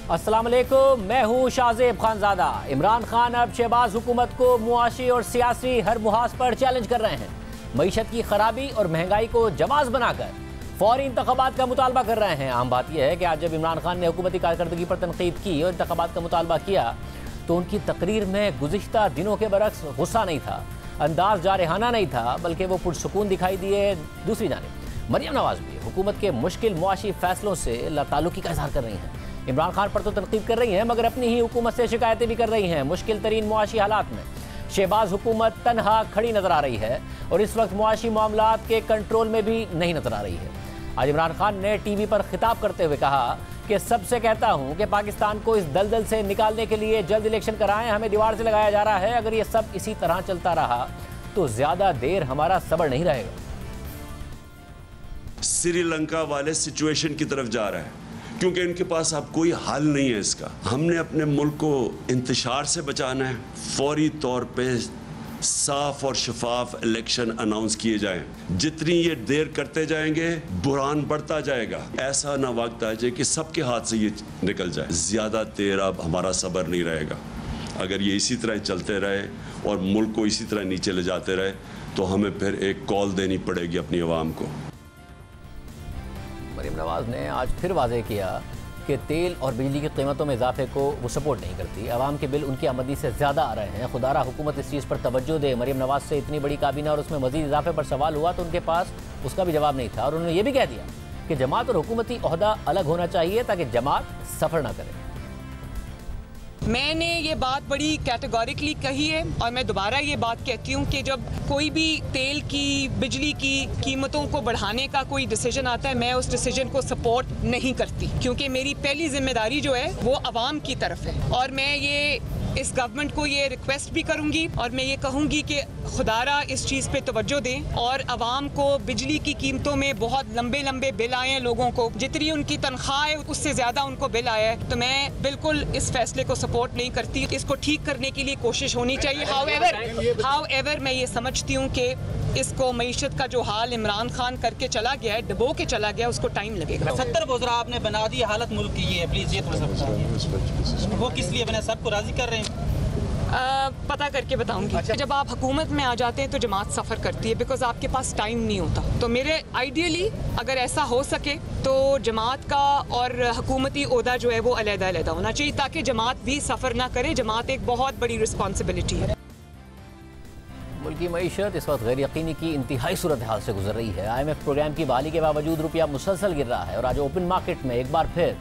अस्सलाम वालेकुम, मैं हूँ शाहजेब खानजादा। इमरान खान अब शहबाज हुकूमत को मुआशी और सियासी हर मुहाज पर चैलेंज कर रहे हैं। मईशत की खराबी और महंगाई को जवाज बनाकर फौरी इंतखाबात का मुतालबा कर रहे हैं। आम बात यह है कि आज जब इमरान खान ने हुकूमती कारकर्दगी पर तनकीद की और इंतखाबात का मुतालबा किया तो उनकी तकरीर में गुज़िश्ता दिनों के बरक्स गुस्सा नहीं था, अंदाज जारहाना नहीं था, बल्कि वो पुरसुकून दिखाई दिए। दूसरी जानिब मरियम नवाज भी हुकूमत के मुश्किल मुआशी फैसलों से लाताल्लुकी का इजहार कर रही हैं। इमरान खान पर तो तनकीद कर रही हैं मगर अपनी ही हुकूमत से शिकायतें भी कर रही हैं। मुश्किल तरीन मुआशी हालात में शहबाज हुकूमत तनहा खड़ी नजर आ रही है और इस वक्त मुआशी मामलात के कंट्रोल में भी नहीं नजर आ रही है। आज इमरान खान ने टीवी पर खिताब करते हुए कहा कि सबसे कहता हूं कि पाकिस्तान को इस दलदल से निकालने के लिए जल्द इलेक्शन कराएं, हमें दीवार से लगाया जा रहा है। अगर ये सब इसी तरह चलता रहा तो ज्यादा देर हमारा सब्र नहीं रहेगा। श्रीलंका वाले सिचुएशन की तरफ जा रहा है क्योंकि इनके पास अब कोई हल नहीं है इसका। हमने अपने मुल्क को इंतशार से बचाना है। फौरी तौर पे साफ और शफाफ इलेक्शन अनाउंस किए जाएं। जितनी ये देर करते जाएंगे बुरान बढ़ता जाएगा। ऐसा ना वक्त आ जाए कि सबके हाथ से ये निकल जाए। ज़्यादा देर अब हमारा सब्र नहीं रहेगा। अगर ये इसी तरह चलते रहे और मुल्क को इसी तरह नीचे ले जाते रहे तो हमें फिर एक कॉल देनी पड़ेगी अपनी आवाम को। मरियम नवाज ने आज फिर वाज़ेह किया कि तेल और बिजली की कीमतों में इजाफे को वो सपोर्ट नहीं करती। आवाम के बिल उनकी आमदनी से ज़्यादा आ रहे हैं। खुदारा हुकूमत इस चीज़ पर तवज्जो दे। मरियम नवाज से इतनी बड़ी काबीना और उसमें मजीद इजाफे पर सवाल हुआ तो उनके पास उसका भी जवाब नहीं था और उन्होंने ये भी कह दिया कि जमात और हुकूमती ओहदा अलग होना चाहिए ताकि जमात सफ़र ना करे। मैंने ये बात बड़ी कैटेगोरिकली कही है और मैं दोबारा ये बात कहती हूँ कि जब कोई भी तेल की बिजली की कीमतों को बढ़ाने का कोई डिसीजन आता है मैं उस डिसीजन को सपोर्ट नहीं करती क्योंकि मेरी पहली जिम्मेदारी जो है वो अवाम की तरफ है। और मैं ये इस गवर्नमेंट को ये रिक्वेस्ट भी करूंगी और मैं ये कहूंगी कि खुदारा इस चीज़ पे तवज्जो दें और अवाम को बिजली की कीमतों में बहुत लंबे लंबे बिल आए हैं। लोगों को जितनी उनकी तनख्वाह है उससे ज़्यादा उनको बिल आया है तो मैं बिल्कुल इस फैसले को सपोर्ट नहीं करती। इसको ठीक करने के लिए कोशिश होनी चाहिए। हाउएवर मैं ये समझती हूँ कि इसको मईशत का जो हाल इमरान खान करके चला गया है, डबो के चला गया, उसको टाइम लगेगा। 70 वज़रा आपने बना दी, हालत मुल्क की है, प्लीज़ ये थोड़ा सा बताइए वो किस लिए बना, सबको राजी कर रहे हैं? पता करके बताऊंगी। अच्छा। जब आप हुकूमत में आ जाते हैं तो जमात सफ़र करती है बिकॉज आपके पास टाइम नहीं होता। तो मेरे आइडियली अगर ऐसा हो सके तो जमात का और हुकूमती ओहदा जो है वो अलग-अलग होना चाहिए ताकि जमात भी सफ़र ना करे। जमात एक बहुत बड़ी रिस्पॉन्सिबिलिटी है। मुल्क की मईशत इस वक्त गैर यकीनी की इंतहाई सूरत हाल से गुजर रही है। IMF प्रोग्राम की बहाली के बावजूद रुपया मुसलसल गिर रहा है और आज ओपन मार्केट में एक बार फिर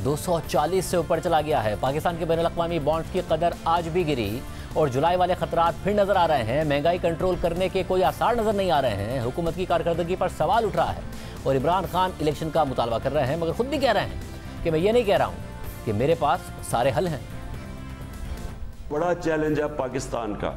240 से ऊपर चला गया है। पाकिस्तान के बैनुल-अक़वामी बॉन्ड्स की कदर आज भी गिरी और जुलाई वाले खतरात फिर नजर आ रहे हैं। महंगाई कंट्रोल करने के कोई आसार नजर नहीं आ रहे हैं। हुकूमत की कारकर्दगी पर सवाल उठ रहा है और इमरान खान इलेक्शन का मुतालबा कर रहे हैं मगर खुद भी कह रहे हैं कि मैं ये नहीं कह रहा हूँ कि मेरे पास सारे हल हैं। बड़ा चैलेंज है पाकिस्तान का।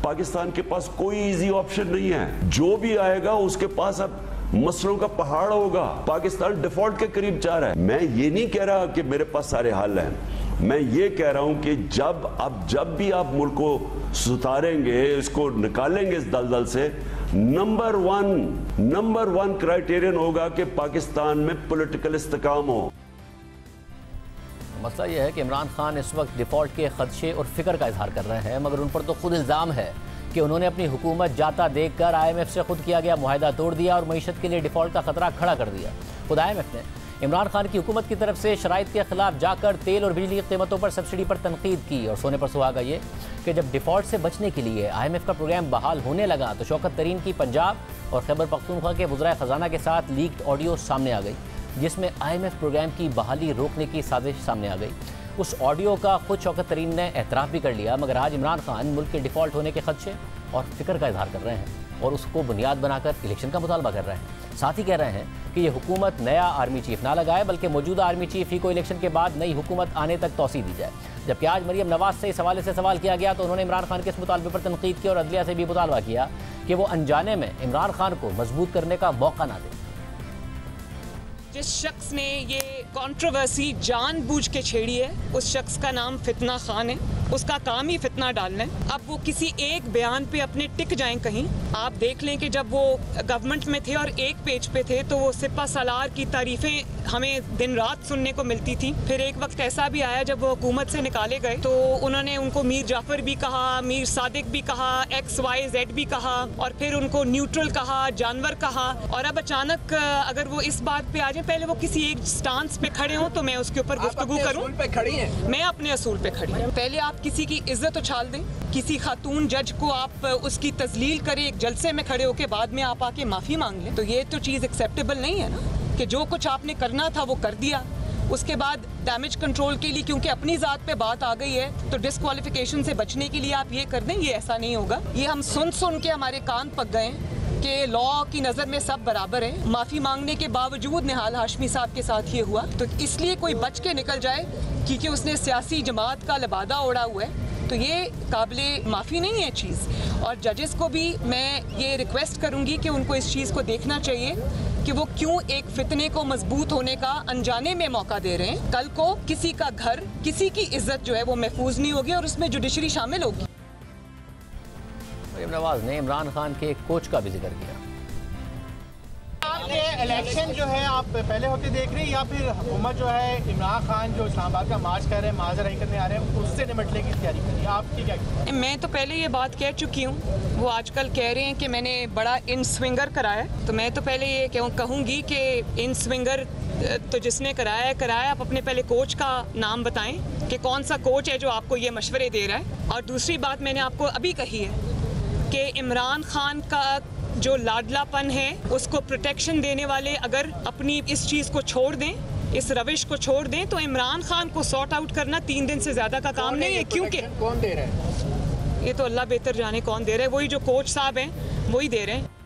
पाकिस्तान के पास कोई इजी ऑप्शन नहीं है। जो भी आएगा उसके पास अब मसलों का पहाड़ होगा। पाकिस्तान डिफॉल्ट के करीब जा रहा है। मैं ये नहीं कह रहा कि मेरे पास सारे हल हैं। मैं ये कह रहा हूं कि जब भी आप मुल्क को सुधारेंगे, इसको निकालेंगे इस दलदल से, नंबर वन क्राइटेरियन होगा कि पाकिस्तान में पॉलिटिकल इस्तेकाम हो। मसला यह है कि इमरान खान इस वक्त डिफ़ॉल्ट के खदशे और फिक्र का इजहार कर रहे हैं मगर उन पर तो खुद इल्ज़ाम है कि उन्होंने अपनी हुकूमत जाता देखकर IMF से खुद किया गया मुआहदा तोड़ दिया और मईशत के लिए डिफ़ॉल्ट का खतरा खड़ा कर दिया। खुद IMF ने इमरान खान की हुकूमत की तरफ से शराइत के खिलाफ जाकर तेल और बिजली की कीमतों पर सब्सिडी पर तनकीद की। और सोने पर सुहागा ये कि जब डिफ़ॉल्ट से बचने के लिए IMF का प्रोग्राम बहाल होने लगा तो शौकत तरीन की पंजाब और खैबर पख्तूनख्वा के वज़राए ख़जाना के साथ लीक्ड ऑडियो सामने आ गई जिसमें IMF प्रोग्राम की बहाली रोकने की साजिश सामने आ गई। उस ऑडियो का खुद शौकत तरीन ने एतराफ़ भी कर लिया मगर आज इमरान खान मुल्क के डिफ़ॉल्ट होने के खदशे और फिक्र का इजहार कर रहे हैं और उसको बुनियाद बनाकर इलेक्शन का मुतालबा कर रहे हैं। साथ ही कह रहे हैं कि ये हुकूमत नया आर्मी चीफ ना लगाए बल्कि मौजूदा आर्मी चीफ ही को इलेक्शन के बाद नई हुकूमत आने तक तौसी दी जाए। जबकि आज मरियम नवाज से इस हवाले से सवाल किया गया तो उन्होंने इमरान खान के इस मुतालबे पर तनकीद की और अदलिया से भी मुतालबा किया कि वो अनजाने में इमरान खान को मजबूत करने का मौका ना दे। जिस शख्स ने ये कंट्रोवर्सी जानबूझ के छेड़ी है उस शख्स का नाम फितना खान है। उसका काम ही फितना डालना है। अब वो किसी एक बयान पे अपने टिक जाएं कहीं। आप देख लें कि जब वो गवर्नमेंट में थे और एक पेज पे थे तो वो सिपा सलार की तारीफें हमें दिन रात सुनने को मिलती थी। फिर एक वक्त ऐसा भी आया जब वो हुकूमत से निकाले गए तो उन्होंने उनको मीर जाफर भी कहा, मीर सादिक भी कहा, XYZ भी कहा और फिर उनको न्यूट्रल कहा, जानवर कहा। और अब अचानक अगर वो इस बात पे आ जाए, पहले वो किसी एक स्टांस पे खड़े हों तो मैं उसके ऊपर गुफ्तगू करूं। मैं अपने असूल पे खड़ी हूं। पहले आप किसी की इज्जत उछाल दें, किसी खातून जज को आप उसकी तजलील करें एक जलसे में खड़े होकर, बाद में आप आके माफी मांग लें, तो ये तो चीज एक्सेप्टेबल नहीं है ना कि जो कुछ आपने करना था वो कर दिया। उसके बाद डैमेज कंट्रोल के लिए क्योंकि अपनी ज़ात पे बात आ गई है तो डिस्क्वालिफिकेशन से बचने के लिए आप ये कर दें, ये ऐसा नहीं होगा। ये हम सुन के हमारे कान पक गए कि लॉ की नज़र में सब बराबर हैं। माफ़ी मांगने के बावजूद निहाल हाशमी साहब के साथ ये हुआ, तो इसलिए कोई बच के निकल जाए क्योंकि उसने सियासी जमात का लिबादा ओढ़ा हुआ है, तो ये काबिले माफ़ी नहीं है चीज़। और जजेस को भी मैं ये रिक्वेस्ट करूँगी कि उनको इस चीज़ को देखना चाहिए कि वो क्यों एक फितने को मजबूत होने का अनजाने में मौका दे रहे हैं। कल को किसी का घर, किसी की इज्जत जो है वो महफूज नहीं होगी और उसमें जुडिशरी शामिल होगी। मरियम नवाज ने इमरान खान के एक कोच का भी जिक्र किया। आपके इलेक्शन जो है आप पहले होते देख रहे हैं या फिर हुकूमत जो है इमरान खान जो इस्लामाबाद का मार्च कर रहे हैं, माजराई करने आ रहे हैं, उससे निपटने की तैयारी कर रही है? आपकी क्या? मैं तो पहले ये बात कह चुकी हूँ। वो आजकल कह रहे हैं कि मैंने बड़ा इन स्विंगर कराया, तो मैं तो पहले ये कहूँगी कि इन स्विंगर तो जिसने कराया आप अपने पहले कोच का नाम बताएं कि कौन सा कोच है जो आपको ये मशवरे दे रहा है। और दूसरी बात मैंने आपको अभी कही है कि इमरान खान का जो लाडलापन है उसको प्रोटेक्शन देने वाले अगर अपनी इस चीज़ को छोड़ दें, इस रविश को छोड़ दें, तो इमरान खान को सॉर्ट आउट करना 3 दिन से ज़्यादा का काम नहीं है। क्योंकि कौन दे रहा है ये तो अल्लाह बेहतर जाने कौन दे रहा है, वही जो कोच साहब हैं वही दे रहे हैं।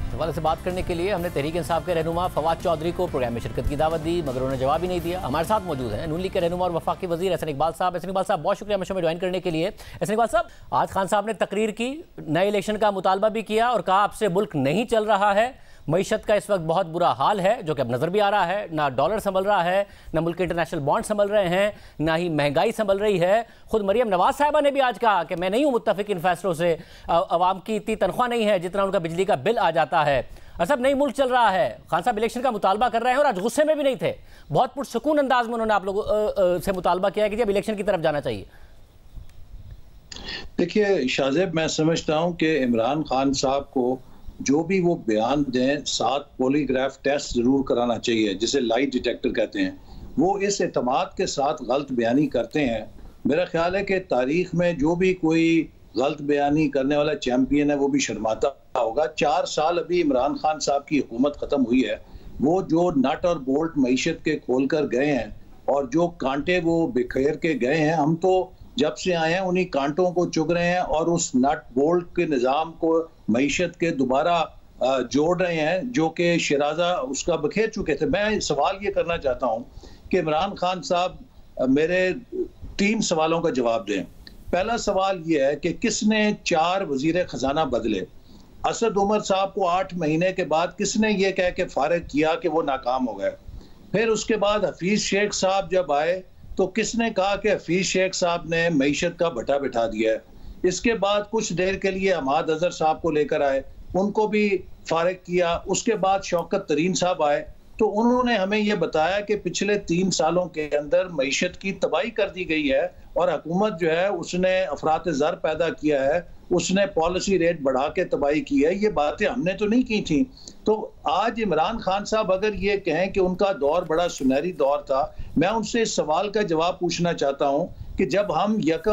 हवाले से बात करने के लिए हमने तहरीक इंसाफ के रहनुमा फवाद चौधरी को प्रोग्राम में शिरकत की दावत दी, मगर उन्होंने जवाब ही नहीं दिया। हमारे साथ मौजूद हैं नून लीग के रहनुमा और वफाकी वजीर एहसन इकबाल साहब। एहसन इकबाल साहब, बहुत शुक्रिया शो में ज्वाइन करने के लिए। एहसन इकबाल साहब, आज खान साहब ने तकरीर की, नए इलेक्शन का मुतालबा भी किया और कहा आपसे मुल्क नहीं चल रहा है, मईशत का इस वक्त बहुत बुरा हाल है, जो कि अब नज़र भी आ रहा है। ना डॉलर संभल रहा है, ना मुल्क के इंटरनेशनल बॉन्ड संभल रहे हैं, ना ही महंगाई संभल रही है। खुद मरियम नवाज साहिबा ने भी आज कहा कि मैं नहीं हूँ मुत्तफिक इन फैसलों से, अवाम की इतनी तनख्वाह नहीं है जितना उनका बिजली का बिल आ जाता है। सब नहीं मुल्क चल रहा है। खान साहब इलेक्शन का मुतालबा कर रहे हैं और आज गुस्से में भी नहीं थे, बहुत पुरसुकून अंदाज में उन्होंने आप लोगों से मुतालबा किया कि जब इलेक्शन की तरफ जाना चाहिए। देखिए शाहजेब, मैं समझता हूं कि इमरान खान साहब को जो भी वो बयान दें 7 पॉलीग्राफ टेस्ट जरूर कराना चाहिए, जिसे लाइट डिटेक्टर कहते हैं। वो इस एतमाद के साथ गलत बयानी करते हैं। मेरा ख्याल है कि तारीख में जो भी कोई गलत बयानी करने वाला चैंपियन है वो भी शर्माता होगा। 4 साल अभी इमरान खान साहब की हुकूमत खत्म हुई है, वो जो नट और बोल्ट मईशत के खोल कर गए हैं और जो कांटे वो बिखेर के गए हैं, हम तो जब से आए हैं उन्हीं कांटों को चुग रहे हैं और उस नट बोल्ट के निज़ाम को मईशत के दोबारा जोड़ रहे हैं जो कि शराजा उसका बखेर चुके थे। मैं सवाल ये करना चाहता हूँ कि इमरान खान साहब मेरे 3 सवालों का जवाब दें। पहला सवाल ये है कि किसने 4 वजीर खजाना बदले? असद उमर साहब को 8 महीने के बाद किसने ये कह के फारिग किया कि वो नाकाम हो गए? फिर उसके बाद हफीज शेख साहब जब आए तो किसने कहा कि हफीज शेख साहब ने मईशत का भट्टा बिठा दिया है? इसके बाद कुछ देर के लिए हमाद अजहर साहब को लेकर आए, उनको भी फारिग किया। उसके बाद शौकत तरीन साहब आए तो उन्होंने हमें ये बताया कि पिछले 3 सालों के अंदर मईशत की तबाही कर दी गई है और हुकूमत जो है उसने अफरात ज़र पैदा किया है, उसने पॉलिसी रेट बढ़ा के तबाही की है। ये बातें हमने तो नहीं की थी। तो आज इमरान खान साहब अगर ये कहें कि उनका दौर बड़ा सुनहरी दौर था, मैं उनसे इस सवाल का जवाब पूछना चाहता हूँ कि जब हम 1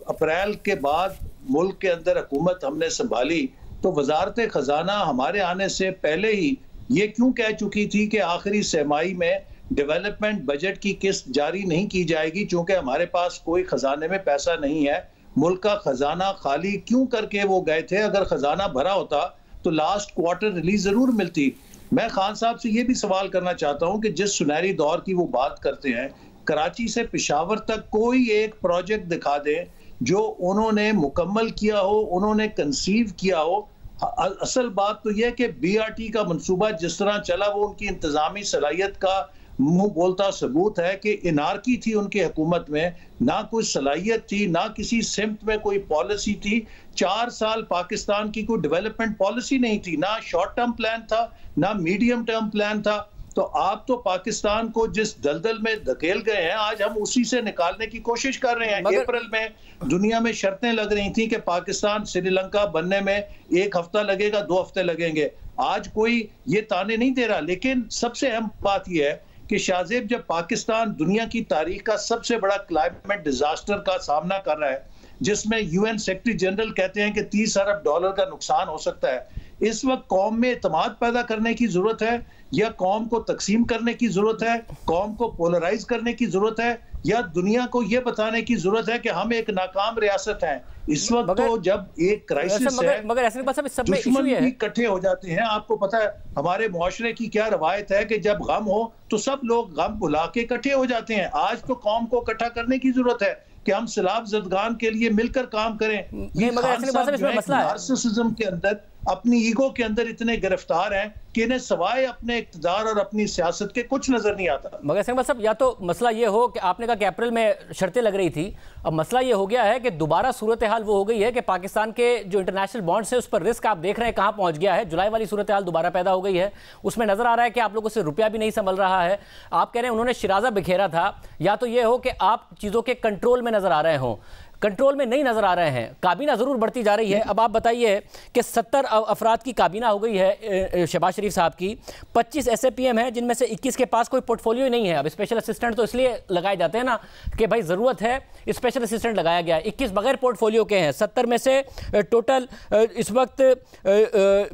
अप्रैल के बाद मुल्क के अंदर हुकूमत हमने संभाली तो वजारत खजाना हमारे आने से पहले ही ये क्यों कह चुकी थी कि आखिरी सहमाही में डेवलपमेंट बजट की किस्त जारी नहीं की जाएगी, चूंकि हमारे पास कोई खजाने में पैसा नहीं है। मुल्क का खजाना खाली क्यों करके वो गए थे? अगर खजाना भरा होता तो लास्ट क्वार्टर रिलीज जरूर मिलती। मैं खान साहब से ये भी सवाल करना चाहता हूँ कि जिस सुनहरी दौर की वो बात करते हैं, कराची से पेशावर तक कोई एक प्रोजेक्ट दिखा दें जो उन्होंने मुकम्मल किया हो, उन्होंने कंसीव किया हो। असल बात तो यह कि BRT का मंसूबा जिस तरह चला वो उनकी इंतजामी सलाहियत का मुंह बोलता सबूत है कि इनारकी थी उनकी हुकूमत में, ना कोई सलाहियत थी, ना किसी सिमत में कोई पॉलिसी थी। 4 साल पाकिस्तान की कोई डेवलपमेंट पॉलिसी नहीं थी, ना शॉर्ट टर्म प्लान था, ना मीडियम टर्म प्लान था। तो आप तो पाकिस्तान को जिस दलदल में धकेल गए हैं, आज हम उसी से निकालने की कोशिश कर रहे हैं। अप्रैल में दुनिया में शर्तें लग रही थी कि पाकिस्तान श्रीलंका बनने में 1 हफ्ता लगेगा, 2 हफ्ते लगेंगे। आज कोई ये ताने नहीं दे रहा। लेकिन सबसे अहम बात यह है कि शाहजेब, जब पाकिस्तान दुनिया की तारीख का सबसे बड़ा क्लाइमेट डिजास्टर का सामना कर रहा है, जिसमें यूएन सेक्रेटरी जनरल कहते हैं कि $30 अरब का नुकसान हो सकता है, इस वक्त कौम में एतमाद पैदा करने की जरूरत है या कौम को तकसीम करने की जरूरत है, कौम को पोलराइज करने की जरूरत है, या दुनिया को यह बताने की जरूरत है कि हम एक नाकाम रियासत हैं? इस वक्त तो जब एक क्राइसिस है, मगर ऐसे सब में दुश्मन भी इकट्ठे हो जाते हैं। आपको पता है हमारे मुआशरे की क्या रवायत है कि जब गम हो तो सब लोग गम भुला के इकट्ठे हो जाते हैं। आज तो कौम को इकट्ठा करने की जरूरत है कि हम सैलाब ज़दगान के लिए मिलकर काम करें। ये नार्सिसिज्म के अंदर, अपनी ईगो के अंदर इतने गिरफ्तार हैं कि इन्हें सवाए अपने इक़्तिदार और अपनी सियासत के कुछ नजर नहीं आता। मगर सिंह साहब, या तो मसला ये हो कि आपने कहा कि अप्रैल में शर्तें लग रही थी, अब मसला ये हो गया है कि दोबारा सूरत हाल वो हो गई है कि पाकिस्तान के जो इंटरनेशनल बॉन्ड्स है उस पर रिस्क आप देख रहे हैं कहाँ पहुंच गया है। जुलाई वाली सूरत हाल दोबारा पैदा हो गई है, उसमें नजर आ रहा है कि आप लोगों से रुपया भी नहीं संभल रहा है। आप कह रहे हैं उन्होंने शिराजा बिखेरा था, या तो ये हो कि आप चीज़ों के कंट्रोल में नजर आ रहे हों, कंट्रोल में नहीं नजर आ रहे हैं। काबीना जरूर बढ़ती जा रही है। अब आप बताइए कि 70 अफराद की काबीना हो गई है शहबाज शरीफ साहब की, 25 SAPM है जिनमें से 21 के पास कोई पोर्टफोलियो ही नहीं है। अब स्पेशल असिस्टेंट तो इसलिए लगाए जाते हैं ना कि भाई ज़रूरत है, स्पेशल असिस्टेंट लगाया गया है। 21 बगैर पोर्टफोलियो के हैं, 70 में से टोटल इस वक्त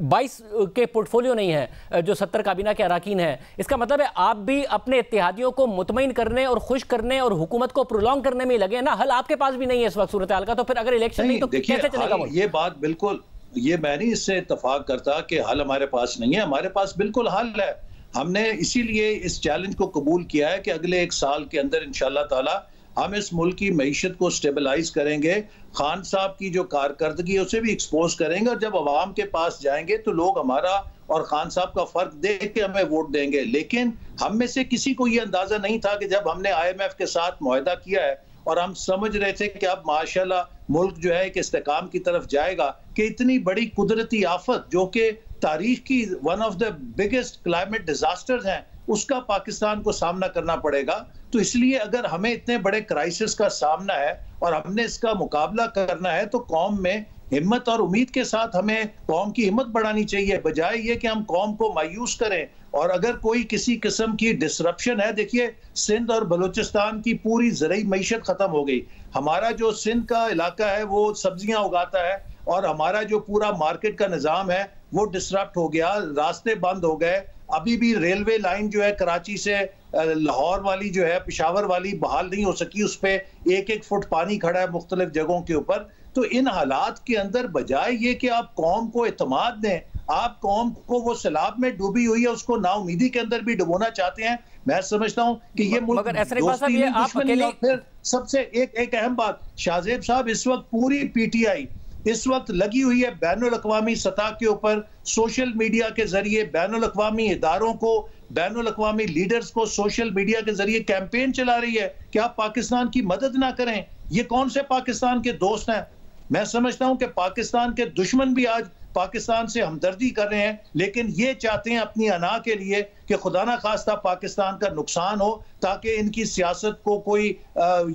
22 के पोर्टफोलियो नहीं है जो 70 काबीना के अराकीन हैं। इसका मतलब है आप भी अपने इत्तेहादियों को मुतमईन करने और खुश करने और हुकूमत को प्रोलॉन्ग करने में लगे ना। हल आपके पास भी नहीं है वक्त सूरत हाल का, तो फिर अगर इलेक्शन नहीं तो कैसे चलेगा? ये बात बिल्कुल, ये मैं नहीं इससे इत्तेफाक करता कि हल हमारे पास नहीं है। हमारे पास बिल्कुल हल है। हमने इसीलिए इस चैलेंज को कबूल किया है कि अगले 1 साल के अंदर इंशाअल्लाह ताला हम इस मुल्क की मईशत को स्टेबलाइज करेंगे, खान साहब की जो कारकर्दगी है उसे भी एक्सपोज करेंगे, और जब अवाम के पास जाएंगे तो लोग हमारा और खान साहब का फर्क देख के हमें वोट देंगे। लेकिन हम में से किसी को ये अंदाजा नहीं था कि जब हमने IMF के साथ मुआहदा किया है और हम समझ रहे थे कि अब माशाल्लाह मुल्क जो है कि इस्तेकाम की तरफ जाएगा, कि इतनी बड़ी कुदरती आफत जो कि तारीख की one of the biggest climate disasters हैं, उसका पाकिस्तान को सामना करना पड़ेगा। तो इसलिए अगर हमें इतने बड़े क्राइसिस का सामना है और हमने इसका मुकाबला करना है तो कौम में हिम्मत और उम्मीद के साथ हमें कौम की हिम्मत बढ़ानी चाहिए, बजाय ये कि हम कौम को मायूस करें। और अगर कोई किसी किस्म की डिसरप्शन है, देखिए सिंध और बलूचिस्तान की पूरी ज़रूरी मईशत खत्म हो गई। हमारा जो सिंध का इलाका है वो सब्जियां उगाता है, और हमारा जो पूरा मार्केट का निज़ाम है वो डिसरप्ट हो गया, रास्ते बंद हो गए। अभी भी रेलवे लाइन जो है कराची से लाहौर वाली जो है, पेशावर वाली बहाल नहीं हो सकी, उस पर 1-1 फुट पानी खड़ा है मुख्तलिफ जगहों के ऊपर। तो इन हालात के अंदर बजाय ये कि आप कौम को एतमाद दें, आप कौम को वो सैलाब में डूबी हुई है उसको नाउमीदी के अंदर भी डुबोना चाहते हैं। मैं समझता हूं कि ये मुल्क दोस्ती नहीं, दुश्मनी। और फिर सबसे एक अहम बात शाहजेब साहब, इस वक्त पूरी PTI इस वक्त लगी हुई है बैनुल अक़वामी सतह के ऊपर, सोशल मीडिया के जरिए बैनुल अक़वामी इदारों को, बैनुल अक़वामी लीडर्स को सोशल मीडिया के जरिए कैंपेन चला रही है कि आप पाकिस्तान की मदद ना करें। ये कौन से पाकिस्तान के दोस्त हैं? मैं समझता हूं कि पाकिस्तान के दुश्मन भी आज पाकिस्तान से हमदर्दी कर रहे हैं, लेकिन ये चाहते हैं अपनी अना के लिए कि खुदा ना खास्ता पाकिस्तान का नुकसान हो, ताकि इनकी सियासत को कोई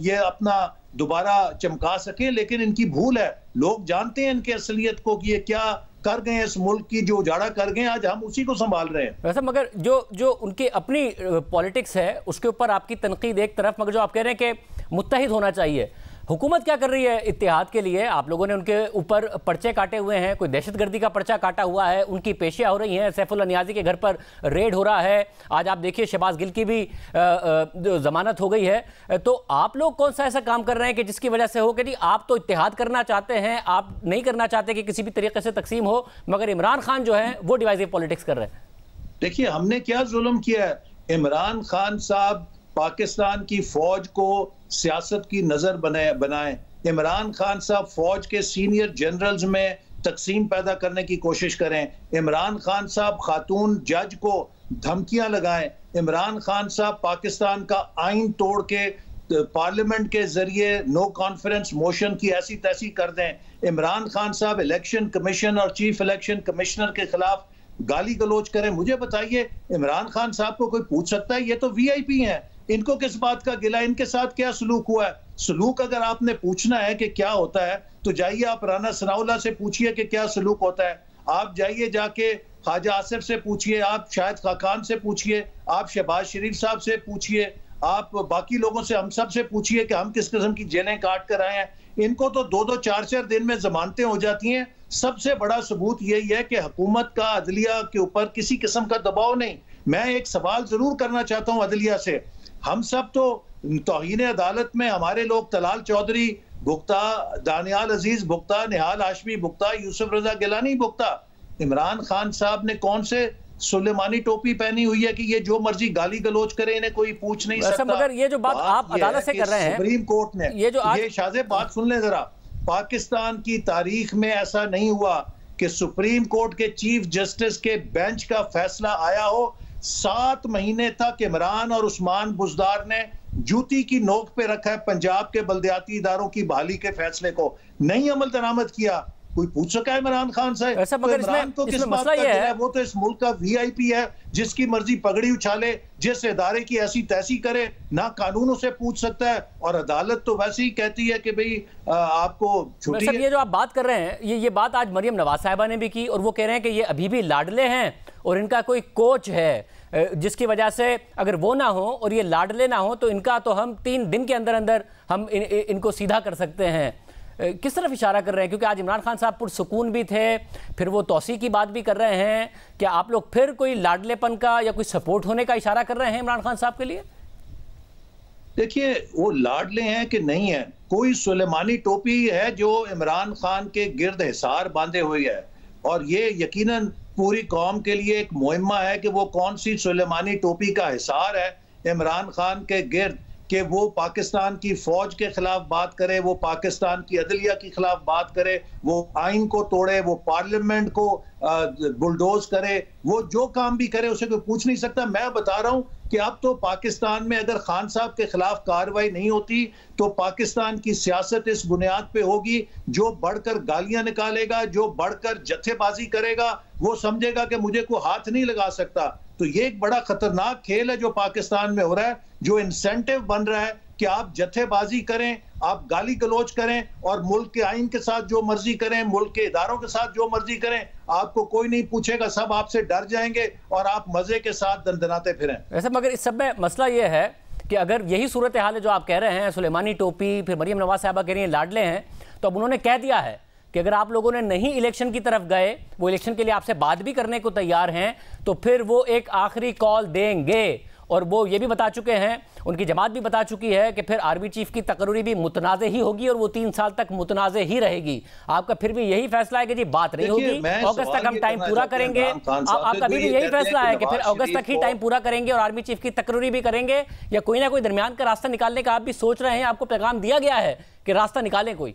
ये अपना दोबारा चमका सके। लेकिन इनकी भूल है, लोग जानते हैं इनकी असलियत को कि ये क्या कर गए, इस मुल्क की जो उजाड़ा कर गए, आज हम उसी को संभाल रहे हैं। वैसे मगर जो उनकी अपनी पॉलिटिक्स है उसके ऊपर आपकी तनकीद एक तरफ, मगर जो आप कह रहे हैं कि मुत्तहिद होना चाहिए, हुकूमत क्या कर रही है इत्तेहाद के लिए? आप लोगों ने उनके ऊपर पर्चे काटे हुए हैं, कोई दहशतगर्दी का पर्चा काटा हुआ है, उनकी पेशियाँ हो रही हैं, सैफुल्लाह नियाज़ी के घर पर रेड हो रहा है, आज आप देखिए शहबाज गिल की भी जमानत हो गई है। तो आप लोग कौन सा ऐसा काम कर रहे हैं कि जिसकी वजह से हो कि जी आप तो इत्तेहाद करना चाहते हैं, आप नहीं करना चाहते कि किसी भी तरीके से तकसीम हो, मगर इमरान खान जो है वो डिवाइसिव पॉलिटिक्स कर रहे हैं? देखिए हमने क्या जुल्म किया है? इमरान खान साहब पाकिस्तान की फौज को सियासत की नजर बनाएं। इमरान खान साहब फौज के सीनियर जनरल्स में तकसीम पैदा करने की कोशिश करें। इमरान खान साहब खातून जज को धमकियां लगाएं। इमरान खान साहब पाकिस्तान का आइन तोड़ के पार्लियामेंट के जरिए नो कॉन्फ्रेंस मोशन की ऐसी तैसी कर दें। इमरान खान साहब इलेक्शन कमीशन और चीफ इलेक्शन कमिश्नर के खिलाफ गाली गलोच करें। मुझे बताइए, इमरान खान साहब को कोई पूछ सकता है? ये तो वीआईपी हैं, इनको किस बात का गिला? इनके साथ क्या सलूक हुआ है? सलूक अगर आपने पूछना है कि क्या होता है तो जाइए आप राना सनाउल्लाह से पूछिए कि क्या सलूक होता है। आप जाइए जाके ख्वाजा आसिफ से पूछिए, आप शाहिद खाकान से पूछिए, आप शहबाज शरीफ साहब से पूछिए, आप बाकी लोगों से, हम सब से पूछिए कि हम किस किस्म की जेलें काट कर आए हैं। इनको तो 2-2 4-4 दिन में जमानतें हो जाती हैं। सबसे बड़ा सबूत यही है कि हुकूमत का अदलिया के ऊपर किसी किस्म का दबाव नहीं। मैं एक सवाल जरूर करना चाहता हूं अदलिया से। हम सब तो तौहीन अदालत में हमारे लोग तलाल चौधरी भुगता, दानियाल अजीज भुगता, निहाल हाशमी भुगता, यूसुफ रजा गिलानी भुगता। इमरान खान साहब ने कौन से सुलेमानी टोपी पहनी हुई है कि ये जो मर्जी गाली गलोच करे, इन्हें कोई पूछ नहीं सकता। मगर ये जो बात आप अदालत से कर रहे हैं, सुप्रीम कोर्ट ने ये शाज़े बात सुन ले जरा, पाकिस्तान की तारीख में ऐसा नहीं हुआ कि सुप्रीम कोर्ट के चीफ जस्टिस के बेंच का फैसला आया हो 7 महीने तक इमरान और उस्मान बुज़दार ने जूती की नोक पे रखा है पंजाब के बल्दियाती इदारों की बहाली के फैसले को, नहीं अमल दरामद किया। कोई पूछ सका है इमरान खान से? ऐसा मगर तो इमरान को किस बात का है? वो तो इस मुल्क का वीआईपी है, जिसकी मर्जी पगड़ी उछाले, जिस इदारे की ऐसी तैसी करे, ना कानून उसे पूछ सकता है। और अदालत तो वैसे ही कहती है कि भाई आपको छुट्टी है। ये जो आप बात कर रहे हैं, ये बात आज मरियम नवाज साहिबा ने भी की, और वो कह रहे हैं कि ये अभी भी लाडले हैं और इनका कोई कोच है, जिसकी वजह से अगर वो ना हो और ये लाडले ना हो तो इनका तो हम 3 दिन के अंदर अंदर हम इनको सीधा कर सकते हैं। किस तरफ इशारा कर रहे हैं? क्योंकि आज इमरान खान साहब पुरसुकून भी थे, फिर वो तौसी की बात भी कर रहे हैं। क्या आप लोग फिर कोई लाडलेपन का या कोई सपोर्ट होने का इशारा कर रहे हैं इमरान खान साहब के लिए? देखिए, वो लाडले हैं कि नहीं है, कोई सुलेमानी टोपी है जो इमरान खान के गिर्द हिसार बांधे हुए है, और ये यकीनन पूरी कौम के लिए एक मुहिम्मा है कि वो कौन सी सुलेमानी टोपी का हिसार है इमरान खान के गिर्द, कि वो पाकिस्तान की फौज के खिलाफ बात करे, वो पाकिस्तान की अदलिया के खिलाफ बात करे, वो आइन को तोड़े, वो पार्लियामेंट को बुलडोज करे, वो जो काम भी करे उसे कोई पूछ नहीं सकता। मैं बता रहा हूं कि अब तो पाकिस्तान में अगर खान साहब के खिलाफ कार्रवाई नहीं होती तो पाकिस्तान की सियासत इस बुनियाद पे होगी, जो बढ़कर गालियां निकालेगा, जो बढ़कर जत्थेबाजी करेगा, वो समझेगा कि मुझे कोई हाथ नहीं लगा सकता। तो ये एक बड़ा खतरनाक खेल है जो पाकिस्तान में हो रहा है, जो इंसेंटिव बन रहा है कि आप जत्थेबाजी करें, आप गाली गलोच करें और मुल्क के आइन के साथ जो मर्जी करें, मुल्क के इदारों के साथ जो मर्जी करें, आपको कोई नहीं पूछेगा, सब आपसे डर जाएंगे और आप मजे के साथ दंदनाते फिरें। वैसे मगर इस सब में मसला ये है कि अगर यही सूरत हाल है जो आप कह रहे हैं, सुलेमानी टोपी, फिर मरियम नवाज साहिबा कह रही हैं लाडले हैं, तो अब उन्होंने कह दिया है कि अगर आप लोगों ने नहीं इलेक्शन की तरफ गए, वो इलेक्शन के लिए आपसे बात भी करने को तैयार हैं, तो फिर वो एक आखिरी कॉल देंगे। और वो ये भी बता चुके हैं, उनकी जमात भी बता चुकी है कि फिर आर्मी चीफ की तकर्री भी मुतनाज़े ही होगी और वो 3 साल तक मुतनाज़े ही रहेगी। आपका फिर भी यही फैसला है कि जी बात नहीं होगी, अगस्त तक हम टाइम पूरा करेंगे? आपका भी यही फैसला है कि फिर अगस्त तक ही टाइम पूरा करेंगे और आर्मी चीफ की तकर्री भी करेंगे, या कोई ना कोई दरमियान का रास्ता निकालने का आप भी सोच रहे हैं? आपको पैगाम दिया गया है कि रास्ता निकालें कोई?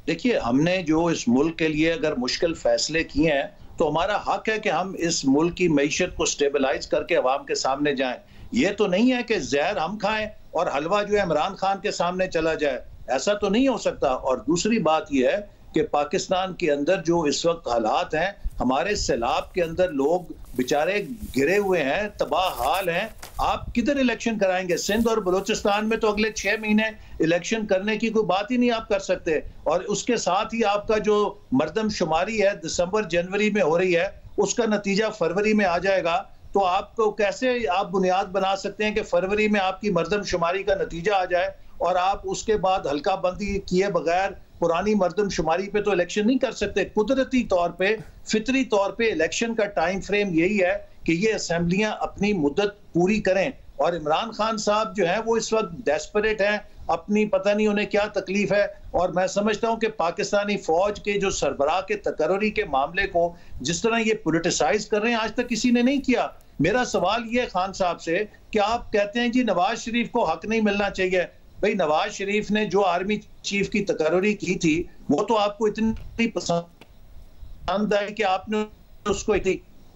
देखिए, हमने जो इस मुल्क के लिए अगर मुश्किल फैसले किए हैं तो हमारा हक है कि हम इस मुल्क की मईशत को स्टेबलाइज करके अवाम के सामने जाएं। ये तो नहीं है कि जहर हम खाएं और हलवा जो है इमरान खान के सामने चला जाए, ऐसा तो नहीं हो सकता। और दूसरी बात यह है कि पाकिस्तान के अंदर जो इस वक्त हालात हैं, हमारे सैलाब के अंदर लोग बेचारे गिरे हुए हैं, तबाह हाल हैं, आप किधर इलेक्शन कराएंगे? सिंध और बलूचिस्तान में तो अगले 6 महीने इलेक्शन करने की कोई बात ही नहीं आप कर सकते, और उसके साथ ही आपका जो मरदमशुमारी है दिसंबर जनवरी में हो रही है, उसका नतीजा फरवरी में आ जाएगा। तो आपको कैसे आप बुनियाद बना सकते हैं कि फरवरी में आपकी मरदमशुमारी का नतीजा आ जाए और आप उसके बाद हल्का बंदी किए बगैर पुरानी मरदमशुमारी पे तो इलेक्शन नहीं कर सकते। कुदरती तौर पे, फितरी तौर पे इलेक्शन का टाइम फ्रेम यही है कि ये असेंबलियां अपनी मुद्दत पूरी करें। और इमरान खान साहब जो है वो इस वक्त डेस्परेट हैं, अपनी पता नहीं उन्हें क्या तकलीफ है। और मैं समझता हूं कि पाकिस्तानी फौज के जो सरबराह के तकर्री के मामले को जिस तरह ये पोलिटिसाइज कर रहे हैं, आज तक किसी ने नहीं किया। मेरा सवाल ये खान साहब से कि आप कहते हैं जी नवाज शरीफ को हक नहीं मिलना चाहिए। भाई, नवाज शरीफ ने जो आर्मी चीफ की तकर्री की थी वो तो आपको इतनी पसंद आई कि आपने उसको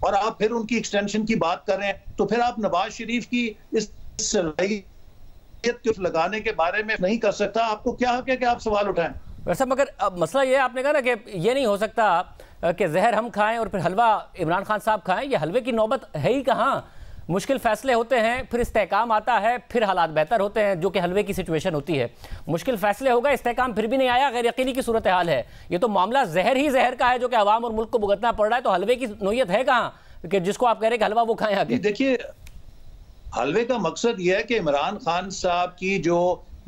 और आप फिर उनकी एक्सटेंशन की बात कर रहे हैं, तो फिर आप नवाज शरीफ की इस लगाने के बारे में नहीं कर सकता। आपको क्या हक है कि आप सवाल उठाएं? वैसे मगर मसला ये आपने कहा ना कि ये नहीं हो सकता कि जहर हम खाएं और फिर हलवा इमरान खान साहब खाएं। ये हलवे की नौबत है ही कहाँ। मुश्किल फैसले होते हैं, फिर इस्तेहकाम आता है, फिर हालात बेहतर होते हैं, जो कि हलवे की सिचुएशन होती है। मुश्किल फैसले होगा, इस्तेहकाम फिर भी नहीं आया, गैर यकीनी की सूरत हाल है। ये तो मामला जहर ही जहर का है जो कि अवाम और मुल्क को भुगतना पड़ रहा है। तो हलवे की नोयत है कहाँ कि जिसको आप कह रहे हैं कि हलवा वो खाएं आगे? देखिए, हलवे का मकसद यह है कि इमरान खान साहब की जो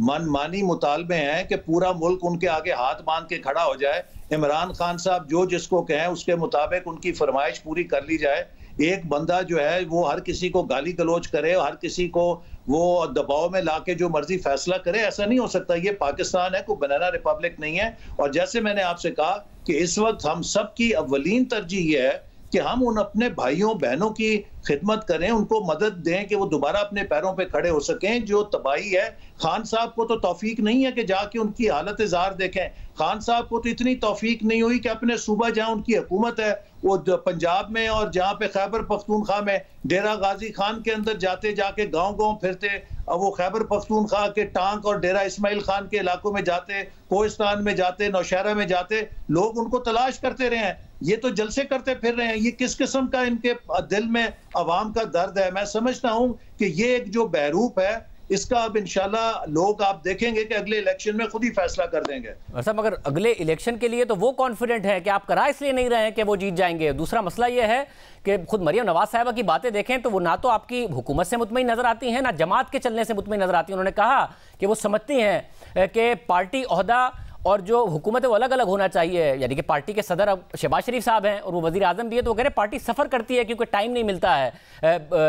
मनमानी मुतालबे हैं कि पूरा मुल्क उनके आगे हाथ बांध के खड़ा हो जाए, इमरान खान साहब जो जिसको कहें उसके मुताबिक उनकी फरमाइश पूरी कर ली जाए। एक बंदा जो है वो हर किसी को गाली गलौज करे, हर किसी को वो दबाव में लाके जो मर्जी फैसला करे, ऐसा नहीं हो सकता। ये पाकिस्तान है, कोई बनाना रिपब्लिक नहीं है। और जैसे मैंने आपसे कहा कि इस वक्त हम सब की अव्वलीन तरजीह ये है कि हम उन अपने भाइयों बहनों की खिदमत करें, उनको मदद दें कि वो दोबारा अपने पैरों पे खड़े हो सकें। जो तबाही है, खान साहब को तो तौफीक नहीं है कि जाके उनकी हालत ज़ार देखें। खान साहब को तो इतनी तौफीक नहीं हुई कि अपने सूबा जहां उनकी हुकूमत है, वो पंजाब में और जहां पे खैबर पख्तूनख्वा में डेरा गाजी खान के अंदर जाते, जाके गांव-गांव फिरते, वो खैबर पख्तूनख्वा के टांक और डेरा इस्माइल खान के इलाकों में जाते, कोहिस्तान में जाते, नौशहरा में जाते, लोग उनको तलाश करते रहे हैं। ये तो जलसे करते फिर रहे हैं। ये किस किस्म का इनके दिल में अवाम का दर्द है। मैं समझता हूं कि ये एक जो बहरूप है, इसका अब इंशाल्लाह लोग आप देखेंगे कि अगले इलेक्शन में खुद ही फैसला कर देंगे। अच्छा, मगर अगले इलेक्शन के लिए तो वो कॉन्फिडेंट है कि आप करा इसलिए नहीं रहे हैं कि वो जीत जाएंगे। दूसरा मसला ये है कि खुद मरियम नवाज साहिबा की बातें देखें तो वो ना तो आपकी हुकूमत से मुतमईन नजर आती हैं, ना जमात के चलने से मुतमईन नजर आती हैं। उन्होंने कहा कि वो समझती हैं कि पार्टी ओहदा और जो हुकूमत है वो अलग अलग होना चाहिए। यानी कि पार्टी के सदर अब शहबाज शरीफ साहब हैं और वो वज़ीर आज़म भी है, तो वो कह रहे हैं पार्टी सफ़र करती है क्योंकि टाइम नहीं मिलता है।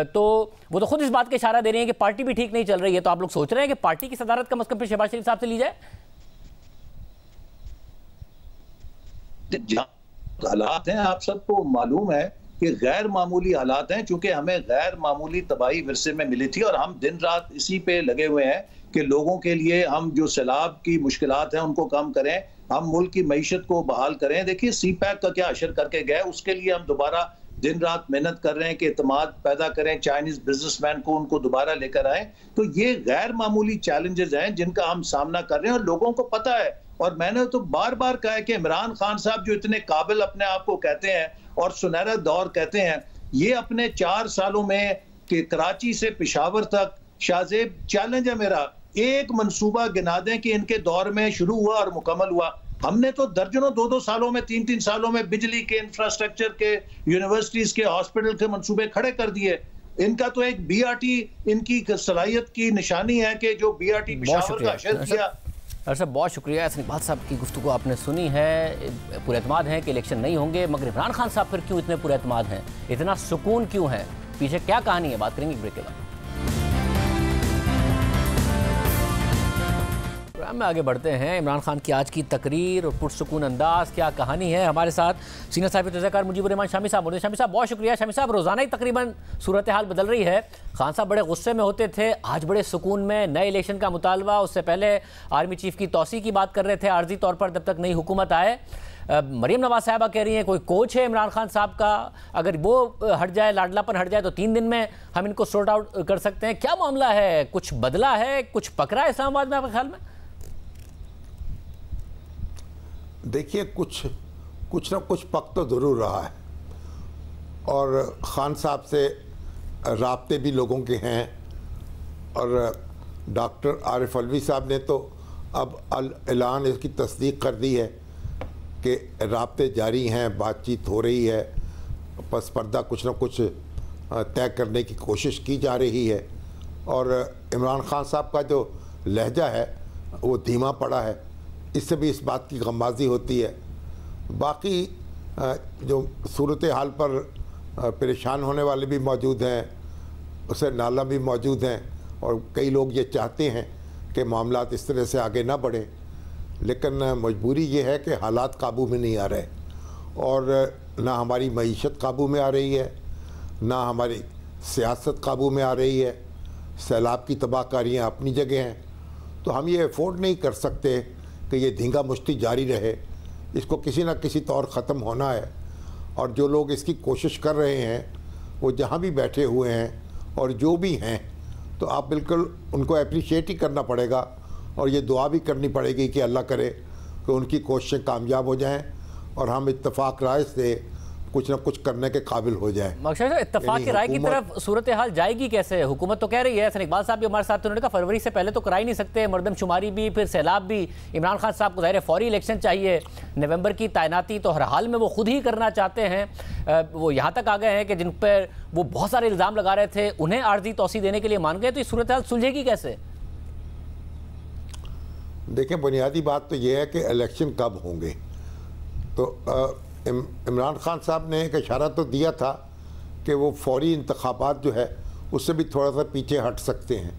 तो वो तो खुद इस बात का इशारा दे रही है कि पार्टी भी ठीक नहीं चल रही है। तो आप लोग सोच रहे हैं कि पार्टी की सदारत कम अज़ कम फिर शहबाज शरीफ साहब से ली जाए? हालात हैं, आप सबको मालूम है कि गैर मामूली हालात हैं, चूंकि हमें गैर मामूली तबाही विरसे में मिली थी और हम दिन रात इसी पे लगे हुए हैं कि लोगों के लिए हम जो सैलाब की मुश्किलात हैं उनको कम करें, हम मुल्क की मईशत को बहाल करें। देखिए, सी पैक का क्या अशर करके गए, उसके लिए हम दोबारा दिन रात मेहनत कर रहे हैं कि एतमाद पैदा करें, चाइनीज बिजनेसमैन को उनको दोबारा लेकर आए। तो ये गैर मामूली चैलेंजेस हैं जिनका हम सामना कर रहे हैं और लोगों को पता है। और मैंने तो बार बार कहा है कि इमरान खान साहब जो इतने काबिल अपने आप को कहते हैं और सुनहरा दौर कहते हैं, ये अपने 4 सालों में कि कराची से पेशावर तक, शाहजेब चैलेंज है मेरा, एक मंसूबा गिना दें कि इनके दौर में शुरू हुआ और मुकम्मल हुआ। हमने तो दर्जनों 2-2 सालों में, 3-3 सालों में बिजली के, इंफ्रास्ट्रक्चर के, यूनिवर्सिटीज के, हॉस्पिटल के मंसूबे खड़े कर दिए। इनका तो एक बीआरटी इनकी सलाहियत की निशानी है कि जो बीआरटी पेशावर का अशर किया। अच्छा, बहुत शुक्रिया। ऐसे इकबाल साहब की गुफ्तगू आपने सुनी है। पूरे एतमाद हैं कि इलेक्शन नहीं होंगे, मगर इमरान खान साहब फिर क्यों इतने पूरे एतमाद हैं, इतना सुकून क्यों है, पीछे क्या कहानी है, बात करेंगे ब्रेक के बाद। प्रोग्राम में आगे बढ़ते हैं। इमरान खान की आज की तकरीर और पुरसुकून अंदाज, क्या कहानी है। हमारे साथ सीनियर साहिब तज़किर मुजीबुर रहमान शामी साहब। शामी साहब बहुत शुक्रिया। शामी साहब, रोज़ाना ही तकरीबन सूरत हाल बदल रही है। खान साहब बड़े गुस्से में होते थे, आज बड़े सुकून में, नए इलेक्शन का मुतालबा, उससे पहले आर्मी चीफ की तौसी की बात कर रहे थे आर्जी तौर पर जब तक नई हुकूमत आए। मरियम नवाज साहिबा कह रही हैं कोई कोच है इमरान खान साहब का, अगर वो हट जाए, लाडलापन हट जाए तो 3 दिन में हम इनको सॉर्ट आउट कर सकते हैं। क्या मामला है, कुछ बदला है, कुछ पकड़ा है इस्लामाबाद में आपके ख्याल में? देखिए, कुछ ना कुछ पक तो ज़रूर रहा है और ख़ान साहब से राब्ते भी लोगों के हैं। और डॉक्टर आरिफ अलवी साहब ने तो अब ऐलान इसकी तस्दीक कर दी है कि राब्ते जारी हैं, बातचीत हो रही है, पस पर्दा कुछ ना कुछ तय करने की कोशिश की जा रही है। और इमरान खान साहब का जो लहजा है वो धीमा पड़ा है, इससे भी इस बात की गमबाजी होती है। बाकी जो सूरत हाल पर परेशान होने वाले भी मौजूद हैं, उसे नाला भी मौजूद हैं और कई लोग ये चाहते हैं कि मामलात इस तरह से आगे ना बढ़ें, लेकिन मजबूरी ये है कि हालात काबू में नहीं आ रहे और ना हमारी मईशत काबू में आ रही है, ना हमारी सियासत काबू में आ रही है। सैलाब की तबाहकारियाँ अपनी जगह हैं, तो हम ये अफोर्ड नहीं कर सकते कि ये धींगा मुश्ती जारी रहे, इसको किसी न किसी तौर ख़त्म होना है। और जो लोग इसकी कोशिश कर रहे हैं वो जहाँ भी बैठे हुए हैं और जो भी हैं, तो आप बिल्कुल उनको अप्रिशिएट ही करना पड़ेगा और ये दुआ भी करनी पड़ेगी कि अल्लाह करे कि उनकी कोशिशें कामयाब हो जाएं और हम इत्तेफाक राय से कुछ ना कुछ करने के काबिल हो जाए। मकसद इत्तेफाक की राय की तरफ सूरत हाल जाएगी कैसे? हुकूमत तो कह रही है, हसन इकबाल साहब भी हमारे साथ थे, उन्होंने कहा फरवरी से पहले तो करा ही नहीं सकते, मरदमशुमारी भी, फिर सैलाब भी। इमरान खान साहब को ज़ाहिर है फौरी इलेक्शन चाहिए, नवंबर की तैनाती तो हर हाल में वो खुद ही करना चाहते हैं। वो यहाँ तक आ गए हैं कि जिन पर वो बहुत सारे इल्ज़ाम लगा रहे थे उन्हें आर्जी तौसी देने के लिए मान गए। तो ये सूरत हाल सुलझेगी कैसे? देखिए, बुनियादी बात तो ये है कि इलेक्शन कब होंगे। तो इमरान खान साहब ने एक इशारा तो दिया था कि वो फौरी इंतखाबात जो है उससे भी थोड़ा सा पीछे हट सकते हैं।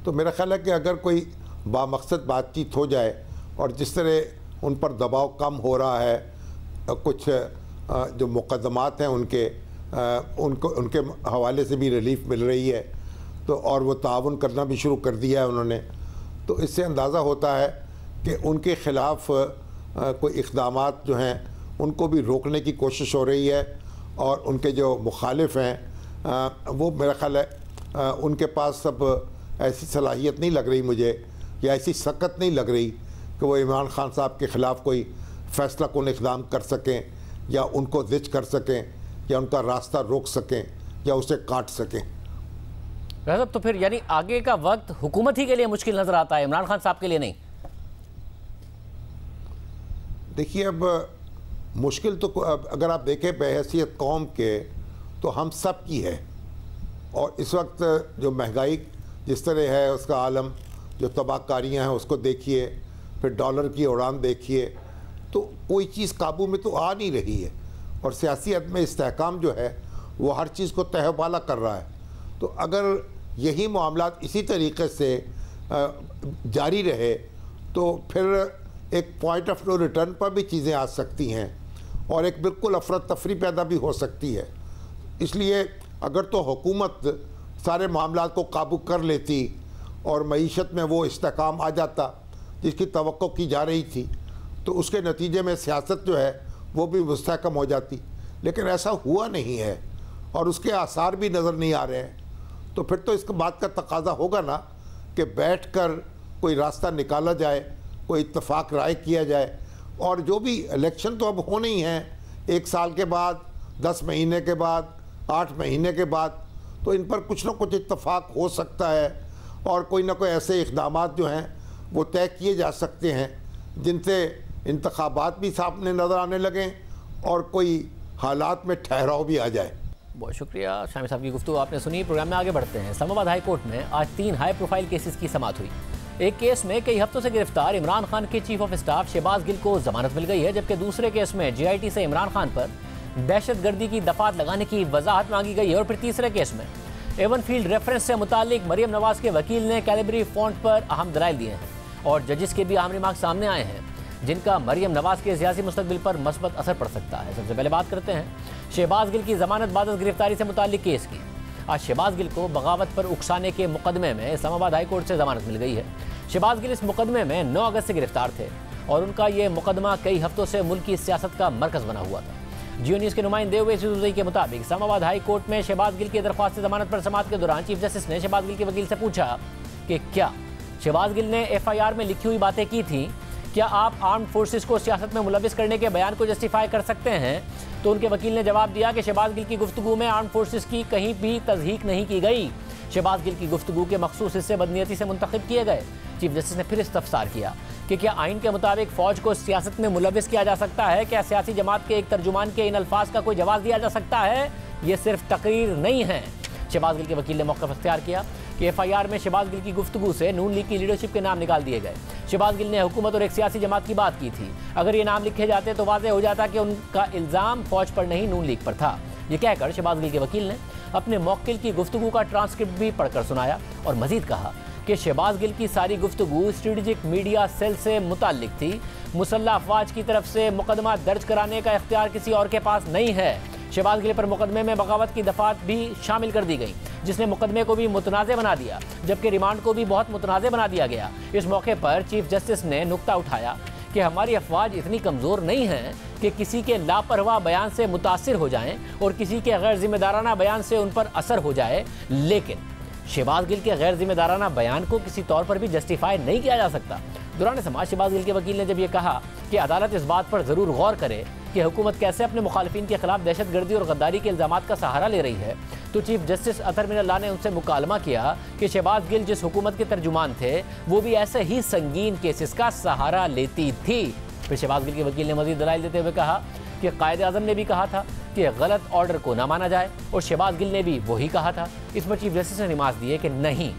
तो मेरा ख्याल है कि अगर कोई बामकसद बातचीत हो जाए और जिस तरह उन पर दबाव कम हो रहा है, कुछ जो मुकदमात हैं उनके हवाले से भी रिलीफ मिल रही है, तो और वो ताउन करना भी शुरू कर दिया है उन्होंने, तो इससे अंदाज़ा होता है कि उनके ख़िलाफ़ कोई इक़दामात जो हैं उनको भी रोकने की कोशिश हो रही है। और उनके जो मुखालिफ हैं वो मेरा ख्याल है उनके पास अब ऐसी सलाहियत नहीं लग रही मुझे, या ऐसी सख्त नहीं लग रही कि वो इमरान खान साहब के ख़िलाफ़ कोई फ़ैसला कौन इक़दाम कर सकें या उनको ज़िच कर सकें या उनका रास्ता रोक सकें या उसे काट सकें। तो फिर यानी आगे का वक्त हुकूमत ही के लिए मुश्किल नज़र आता है, इमरान खान साहब के लिए नहीं? देखिए, अब मुश्किल तो अगर आप देखें बहैसियत कौम के तो हम सब की है। और इस वक्त जो महंगाई जिस तरह है उसका आलम, जो तबाहकारियाँ हैं उसको देखिए, फिर डॉलर की उड़ान देखिए, तो कोई चीज़ काबू में तो आ नहीं रही है। और सियासी अदम इस्तेहकाम जो है वो हर चीज़ को तहबाला कर रहा है। तो अगर यही मामलात इसी तरीके से जारी रहे तो फिर एक पॉइंट ऑफ नो रिटर्न पर भी चीज़ें आ सकती हैं और एक बिल्कुल अफरा तफरी पैदा भी हो सकती है। इसलिए अगर तो हुकूमत सारे मामलात को काबू कर लेती और मईशत में वो इस्तेहकाम आ जाता जिसकी तवक्को की जा रही थी, तो उसके नतीजे में सियासत जो है वो भी मुस्तहकम हो जाती। लेकिन ऐसा हुआ नहीं है और उसके आसार भी नज़र नहीं आ रहे हैं। तो फिर तो इस बात का तकाजा होगा ना कि बैठकर कोई रास्ता निकाला जाए, कोई इत्तेफाक राय किया जाए। और जो भी इलेक्शन तो अब होने ही हैं, 1 साल के बाद, 10 महीने के बाद, 8 महीने के बाद, तो इन पर कुछ ना कुछ इत्तेफाक हो सकता है और कोई ना कोई ऐसे इक़दामात जो हैं वो तय किए जा सकते हैं जिनसे इंतखाबात भी सामने नज़र आने लगें और कोई हालात में ठहराव भी आ जाए। बहुत शुक्रिया शामी साहब की गुफ्तगू आपने सुनी। प्रोग्राम में आगे बढ़ते हैं। इस्लामाबाद हाई कोर्ट में आज 3 हाई प्रोफाइल केसेस की समाअत हुई। एक केस में कई हफ्तों से गिरफ्तार इमरान खान के chief of staff Shahbaz Gill को जमानत मिल गई है, जबकि दूसरे केस में JIT से इमरान खान पर दहशतगर्दी की दफात लगाने की वजाहत मांगी गई है। और फिर तीसरे केस में एवन फील्ड रेफरेंस से मुतालिक मरियम नवाज के वकील ने कैलिबरी फॉन्ट पर अहम दलाइल दिए हैं और जजिस के भी अहम रिमार्क सामने आए हैं जिनका मरियम नवाज के सियासी मुस्तकबिल पर मस्बत असर पड़ सकता है। सबसे पहले बात करते हैं शहबाज गिल की जमानत बाद गिरफ्तारी से मुतालिक केस की। आज शहबाज गिल को बगावत पर उकसाने के मुकदमे में इस्लामाबाद हाई कोर्ट से जमानत मिल गई है। शहबाज गिल इस मुकदमे में 9 अगस्त से गिरफ्तार थे और उनका ये मुकदमा कई हफ्तों से मुल्क की सियासत का मरकज बना हुआ था। जियो न्यूज़ के नुमाइंदे हुए सिद्दीकी के मुताबिक इस्लामाबाद हाई कोर्ट में शहबाज गिल की दरख्वास्त जमानत पर समाअत के दौरान चीफ जस्टिस ने शहबाज गिल के वकील से पूछा कि क्या शहबाज गिल ने FIR में लिखी हुई बातें की थी, क्या आप आर्म्ड फोर्सेस को सियासत में मुलविस करने के बयान को जस्टिफाई कर सकते हैं? तो उनके वकील ने जवाब दिया कि शहबाज गिल की गुफ्तगू में आर्म्ड फोर्सेस की कहीं भी तज़हीक नहीं की गई। शहबाज गिल की गुफ्तगू के मखसूस हिस्से बदनीयती से मुंतखब किए गए। चीफ जस्टिस ने फिर इस्तफसार किया कि क्या आइन के मुताबिक फ़ौज को सियासत में मुलविस किया जा सकता है? क्या सियासी जमात के एक तर्जुमान के इन अल्फाज का कोई जवाब दिया जा सकता है? ये सिर्फ तकरीर नहीं है। शहबाज गिल के वकील ने मौक़िफ़ इख्तियार किया कि FIR में शहबाज गिल की गुफ्तगू से नून लीग की लीडरशिप के नाम निकाल दिए गए। शहबाज गिल ने हुकूमत और एक सियासी जमात की बात की थी। अगर ये नाम लिखे जाते तो वाज़ेह हो जाता कि उनका इल्ज़ाम फ़ौज पर नहीं नून लीग पर था। ये कहकर शहबाज गिल के वकील ने अपने मौक्किल की गुफ्तगू का ट्रांसक्रिप्ट भी पढ़कर सुनाया और मजीद कहा कि शहबाज गिल की सारी गुफ्तगू स्ट्रेटेजिक मीडिया सेल से मुताल्लिक थी। मुसल्लह अफवाज की तरफ से मुकदमा दर्ज कराने का इख्तियार किसी और के पास नहीं है। शहबाज गिल पर मुकदमे में बगावत की दफात भी शामिल कर दी गई, जिसने मुकदमे को भी मुतनाज़े बना दिया, जबकि रिमांड को भी बहुत मुतनाज़े बना दिया गया। इस मौके पर चीफ जस्टिस ने नुक्ता उठाया कि हमारी अफवाज इतनी कमज़ोर नहीं है कि किसी के लापरवाह बयान से मुतासिर हो जाएं और किसी के गैर जिम्मेदाराना बयान से उन पर असर हो जाए, लेकिन शहबाज गिल के गैर जिम्मेदाराना बयान को किसी तौर पर भी जस्टिफाई नहीं किया जा सकता। दौरान समाज शहबाज गिल के वकील ने जब ये कहा कि अदालत इस बात पर ज़रूर गौर करे कि हुकूमत कैसे अपने मुखालिफिन के खिलाफ दहशतगर्दी और गद्दारी के इल्ज़ामात का सहारा ले रही है, तो चीफ जस्टिस अतहर मिनल्लाह ने उनसे मुकालमा किया कि शहबाज गिल जिस हुकूमत के तर्जुमान थे वो भी ऐसे ही संगीन केसेस का सहारा लेती थी। फिर शहबाज गिल के वकील ने मजीद दलाइल देते हुए कहा कि कायदे आज़म ने भी कहा था कि गलत ऑर्डर को ना माना जाए और शहबाज गिल ने भी वही कहा था। इस पर चीफ जस्टिस ने नमाज दिए कि नहीं,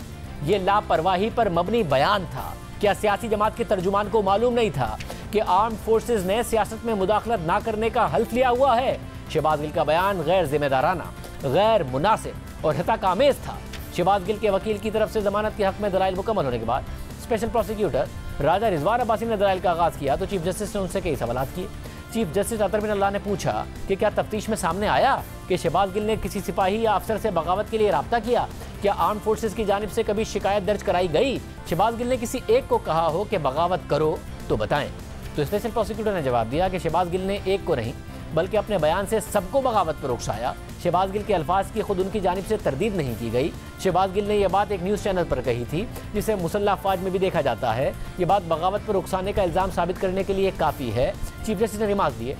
ये लापरवाही पर मबनी बयान था। क्या सियासी जमात के तर्जुमान को मालूम नहीं था कि आर्म्ड फोर्सेज ने सियासत में मुदाखलत ना करने का हल्फ लिया हुआ है? शहबाज गिल का बयान गैर जिम्मेदाराना, गैर मुनासिब और हताकामेज था। शहबाज गिल के वकील की तरफ से जमानत के हक में दलाइल मुकम्मल होने के बाद स्पेशल प्रोसिक्यूटर राजा रिजवान अब्बासी ने दलाइल का आगाज़ किया तो चीफ जस्टिस ने उनसे कई सवाल किए। चीफ जस्टिस अतहर मिनल्लाह ने पूछा कि क्या तफ्तीश में सामने आया कि शहबाज गिल ने किसी सिपाही या अफसर से बगावत के लिए राब्ता किया? क्या आर्म फोर्सेज की जानिब से कभी शिकायत दर्ज कराई गई? शहबाज गिल ने किसी एक को कहा हो कि बगावत करो तो बताएं। तो स्पेशल प्रोसिक्यूटर ने जवाब दिया कि शहबाज गिल ने एक को नहीं बल्कि अपने बयान से सबको बगावत पर उकसाया। शहबाज गिल के अल्फाज की खुद उनकी जानिब से तरदीद नहीं की गई। शहबाज गिल ने यह बात एक न्यूज़ चैनल पर कही थी जिसे मुसल्लह अफवाज में भी देखा जाता है। ये बात बगावत पर उकसाने का इल्ज़ाम साबित करने के लिए काफ़ी है। चीफ जस्टिस ने रिमार्क दिए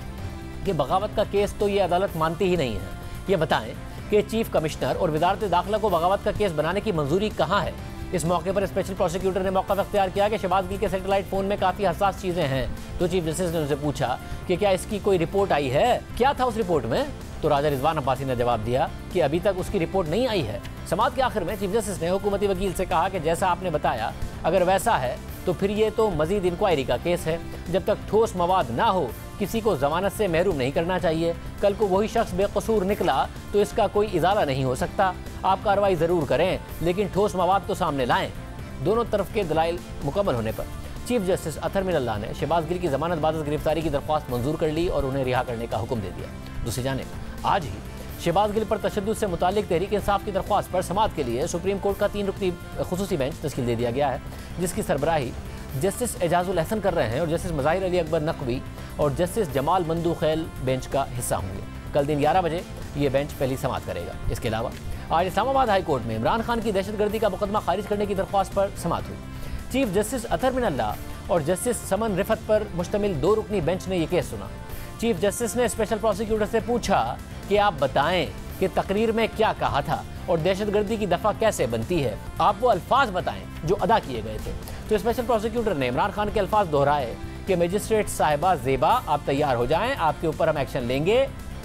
कि बगावत का केस तो ये अदालत मानती ही नहीं है। ये बताएं कि चीफ कमिश्नर और वजारत दाखिला को बगावत का केस बनाने की मंजूरी कहाँ है? इस मौके पर स्पेशल प्रोसिक्यूटर ने मौका अख्तियार किया कि शहबाज गिल के सैटेलाइट फ़ोन में काफ़ी हसास चीज़ें हैं। तो चीफ जस्टिस ने उनसे पूछा कि क्या इसकी कोई रिपोर्ट आई है, क्या था उस रिपोर्ट में? तो राजा रिजवान अब्बासी ने जवाब दिया कि अभी तक उसकी रिपोर्ट नहीं आई है। समाअत के आखिर में चीफ जस्टिस ने हुकूमती वकील से कहा कि जैसा आपने बताया अगर वैसा है तो फिर ये तो मजीद इंक्वायरी का केस है। जब तक ठोस मवाद ना हो किसी को जमानत से महरूम नहीं करना चाहिए। कल को वही शख्स बेकसूर निकला तो इसका कोई इजाला नहीं हो सकता। आप कार्रवाई ज़रूर करें लेकिन ठोस मवाद तो सामने लाएं। दोनों तरफ के दलाइल मुकम्मल होने पर चीफ जस्टिस अतहर मिनल्लाह ने शहबाज गिल की जमानत बाद गिरफ्तारी की दरख्वास्त मंजूर कर ली और उन्हें रिहा करने का हुक्म दे दिया। दूसरी जानिब आज ही शहबाज गिल पर तशद्दुद से मुतालिक तहरीक इंसाफ की दरख्वास्त पर समाअत के लिए सुप्रीम कोर्ट का 3 रुकनी खुसूसी बेंच तश्कील दे दिया गया है, जिसकी सरबराही जस्टिस एजाजुल हसन कर रहे हैं और जस्टिस मज़ाहिर अली अकबर नकवी और जस्टिस जमाल मंदूखैल बेंच का हिस्सा होंगे। कल दिन 11 बजे ये बेंच पहली समाअत करेगा। इसके अलावा आज इस्लामाबाद हाई कोर्ट में इमरान खान की दहशतगर्दी का मुकदमा खारिज करने की दरख्वास्त पर समाअत हुई। चीफ जस्टिस अतहर मिनल्लाह और जस्टिस समन रिफत पर मुश्तमिल 2 रुकनी बेंच ने यह केस सुना। चीफ जस्टिस ने स्पेशल प्रोसिक्यूटर से पूछा कि आप बताएं कि तकरीर में क्या कहा था और दहशतगर्दी की दफ़ा कैसे बनती है। आप वो अल्फाज बताएं जो अदा किए गए थे। तो स्पेशल प्रोसिक्यूटर ने इमरान खान के अल्फाज दोहराए कि मजिस्ट्रेट साहिबा ज़ेबा आप तैयार हो जाएं, आपके ऊपर हम एक्शन लेंगे।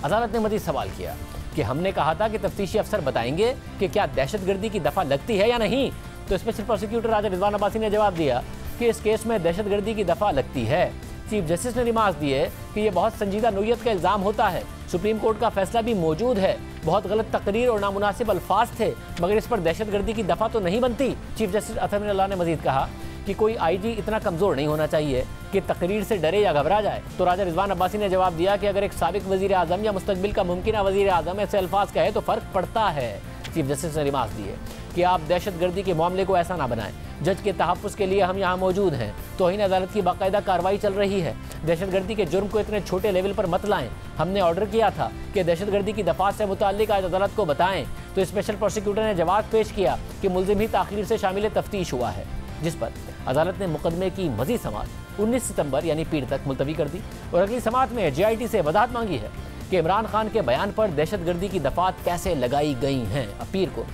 अदालत ने मज़ीद सवाल किया कि हमने कहा था कि तफ्तीशी अफसर बताएंगे कि क्या दहशतगर्दी की दफ़ा लगती है या नहीं। तो स्पेशल प्रोसिक्यूटर राजा रिजवान अब्बासी ने जवाब दिया कि इस केस में दहशतगर्दी की दफ़ा लगती है। चीफ जस्टिस ने रिमार्क दिए कि यह बहुत संजीदा नोयत का इल्ज़ाम होता है। सुप्रीम कोर्ट का फैसला भी मौजूद है। बहुत गलत तकरीर और नामुनासिब अल्फाज थे मगर इस पर दहशतगर्दी की दफ़ा तो नहीं बनती। चीफ जस्टिस अतहर मिनल्लाह ने मजीद कहा कि कोई आईजी इतना कमज़ोर नहीं होना चाहिए कि तकरीर से डरे या घबरा जाए। तो राजा रिजवान अब्बासी ने जवाब दिया कि अगर एक साबिक वज़ीर आज़म या मुस्तकबिल का मुमकिन वज़ीर आज़म ऐसे अल्फाज कहे तो फ़र्क पड़ता है। चीफ जस्टिस ने रिमार्क दिए कि आप दहशतगर्दी के मामले को ऐसा ना बनाएं। जज के तहफ़्फ़ुज़ के लिए हम यहाँ मौजूद हैं। तौहीन अदालत की बाकायदा कार्रवाई चल रही है। दहशतगर्दी के जुर्म को इतने छोटे लेवल पर मत लाएं। हमने ऑर्डर किया था कि दहशतगर्दी की दफ़ात से मुताल्लिक़ आज अदालत को बताएं। तो स्पेशल प्रोसिक्यूटर ने जवाब पेश किया कि मुल्ज़िम ही ताख़ीर से शामिल तफ्तीश हुआ है, जिस पर अदालत ने मुकदमे की मज़ीद समाअत 19 सितंबर यानी पीर तक मुलतवी कर दी और अगली समाअत में JIT से वजाहत मांगी है कि इमरान खान के बयान पर दहशतगर्दी की दफ़ात कैसे लगाई गई हैं। अपीर को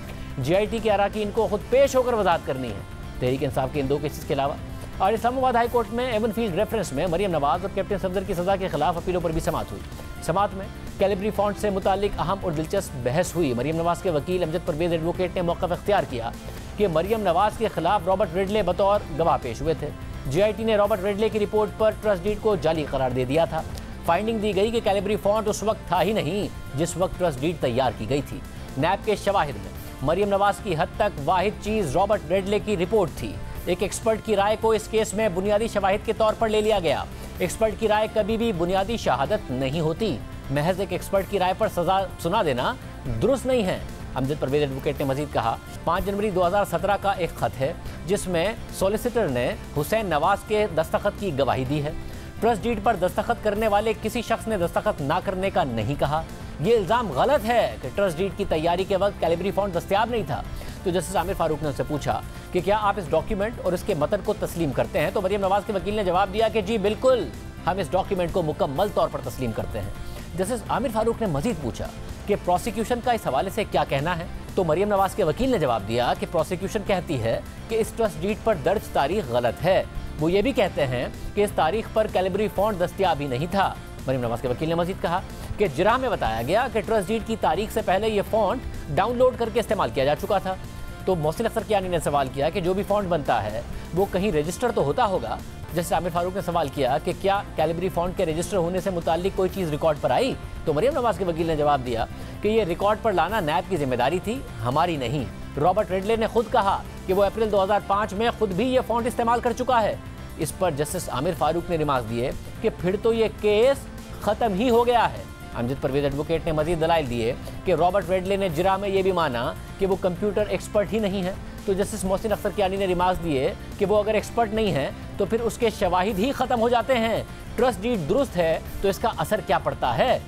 JIT के अराकीन को खुद पेश होकर वजाहत करनी है। तहरीक इंसाफ के इन 2 केसेस के अलावा आज इस्लामाबाद हाई कोर्ट में एवन फील्ड रेफरेंस में मरियम नवाज और कैप्टन सफदर की सज़ा के खिलाफ अपीलों पर भी समाअत हुई। समाअत में कैलिब्री फॉन्ट से मुतालिक अहम और दिलचस्प बहस हुई। मरियम नवाज के वकील अमजद परवेज एडवोकेट ने मौक़िफ़ अख्तियार किया कि मरियम नवाज के खिलाफ रॉबर्ट रिडले बतौर गवाह पेश हुए थे। JIT ने रॉबर्ट रिडले की रिपोर्ट पर ट्रस्ट डीड को जाली करार दे दिया था। फाइंडिंग दी गई कि कैलिब्री फॉन्ट उस वक्त था ही नहीं जिस वक्त ट्रस्ट डीड तैयार की गई थी। नैब के शवाहिद में मरियम नवाज की हद तक वाहिद चीज़ रॉबर्ट रिडले की रिपोर्ट थी। एक एक्सपर्ट की राय को इस केस में बुनियादी शवाहिद के तौर पर ले लिया गया। एक्सपर्ट की राय कभी भी बुनियादी शहादत नहीं होती। महज एक एक्सपर्ट की राय पर सजा सुना देना दुरुस्त नहीं है। अमजद परवेज एडवोकेट ने मजीद कहा, 5 जनवरी 2017 का एक खत है जिसमें सॉलिसिटर ने हुसैन नवाज के दस्तखत की गवाही दी है। ट्रस्ट डीड पर दस्तखत करने वाले किसी शख्स ने दस्तखत ना करने का नहीं कहा। ये इल्ज़ाम गलत है कि ट्रस्ट डीड की तैयारी के वक्त कैलिबरी फॉन्ट दस्तयाब नहीं था। तो जस्टिस आमिर फारूक ने उनसे पूछा कि क्या आप इस डॉक्यूमेंट और इसके मतन को तस्लीम करते हैं? तो मरियम नवाज के वकील ने जवाब दिया कि जी बिल्कुल, हम इस डॉक्यूमेंट को मुकम्मल तौर पर तस्लीम करते हैं। जस्टिस आमिर फारूक ने मजीद पूछा कि प्रोसिक्यूशन का इस हवाले से क्या कहना है? तो मरियम नवाज के वकील ने जवाब दिया कि प्रोसिक्यूशन कहती है कि इस ट्रस्ट डीड पर दर्ज तारीख गलत है। वो ये भी कहते हैं कि इस तारीख पर कैलिबरी फॉन्ट दस्तयाब ही नहीं था। मरियम नवाज के वकील ने मजीद कहा कि जिरा में बताया गया कि ट्रस्ट डीड की तारीख से पहले ये फॉन्ट डाउनलोड करके इस्तेमाल किया जा चुका था। तो मोहसिन अख्तर कियानी ने सवाल किया कि जो भी फॉन्ट बनता है वो कहीं रजिस्टर तो होता होगा। जैसे आमिर फारूक ने सवाल किया कि क्या कैलिबरी फॉन्ट के रजिस्टर होने से मुताल्लिक कोई चीज़ रिकॉर्ड पर आई? तो मरियम नवाज के वकील ने जवाब दिया कि ये रिकॉर्ड पर लाना नैब की जिम्मेदारी थी, हमारी नहीं। रॉबर्ट रेडले ने खुद कहा कि वो अप्रैल 2005 में खुद भी ये फॉन्ट इस्तेमाल कर चुका है। इस पर जस्टिस आमिर फारूक ने रिमार्क दिए कि फिर तो ये केस ख़त्म ही हो गया है। अमजद परवेज एडवोकेट ने मजीद दलाइल दिए कि रॉबर्ट रेडले ने जिरा में ये भी माना कि वो कंप्यूटर एक्सपर्ट ही नहीं है। तो जस्टिस मोहसिन अख्तर कियानी ने रिमार्क दिए कि वो अगर एक्सपर्ट नहीं है तो फिर उसके शवाहिद ही ख़त्म हो जाते हैं। ट्रस्ट डीड दुरुस्त है तो इसका असर क्या पड़ता है?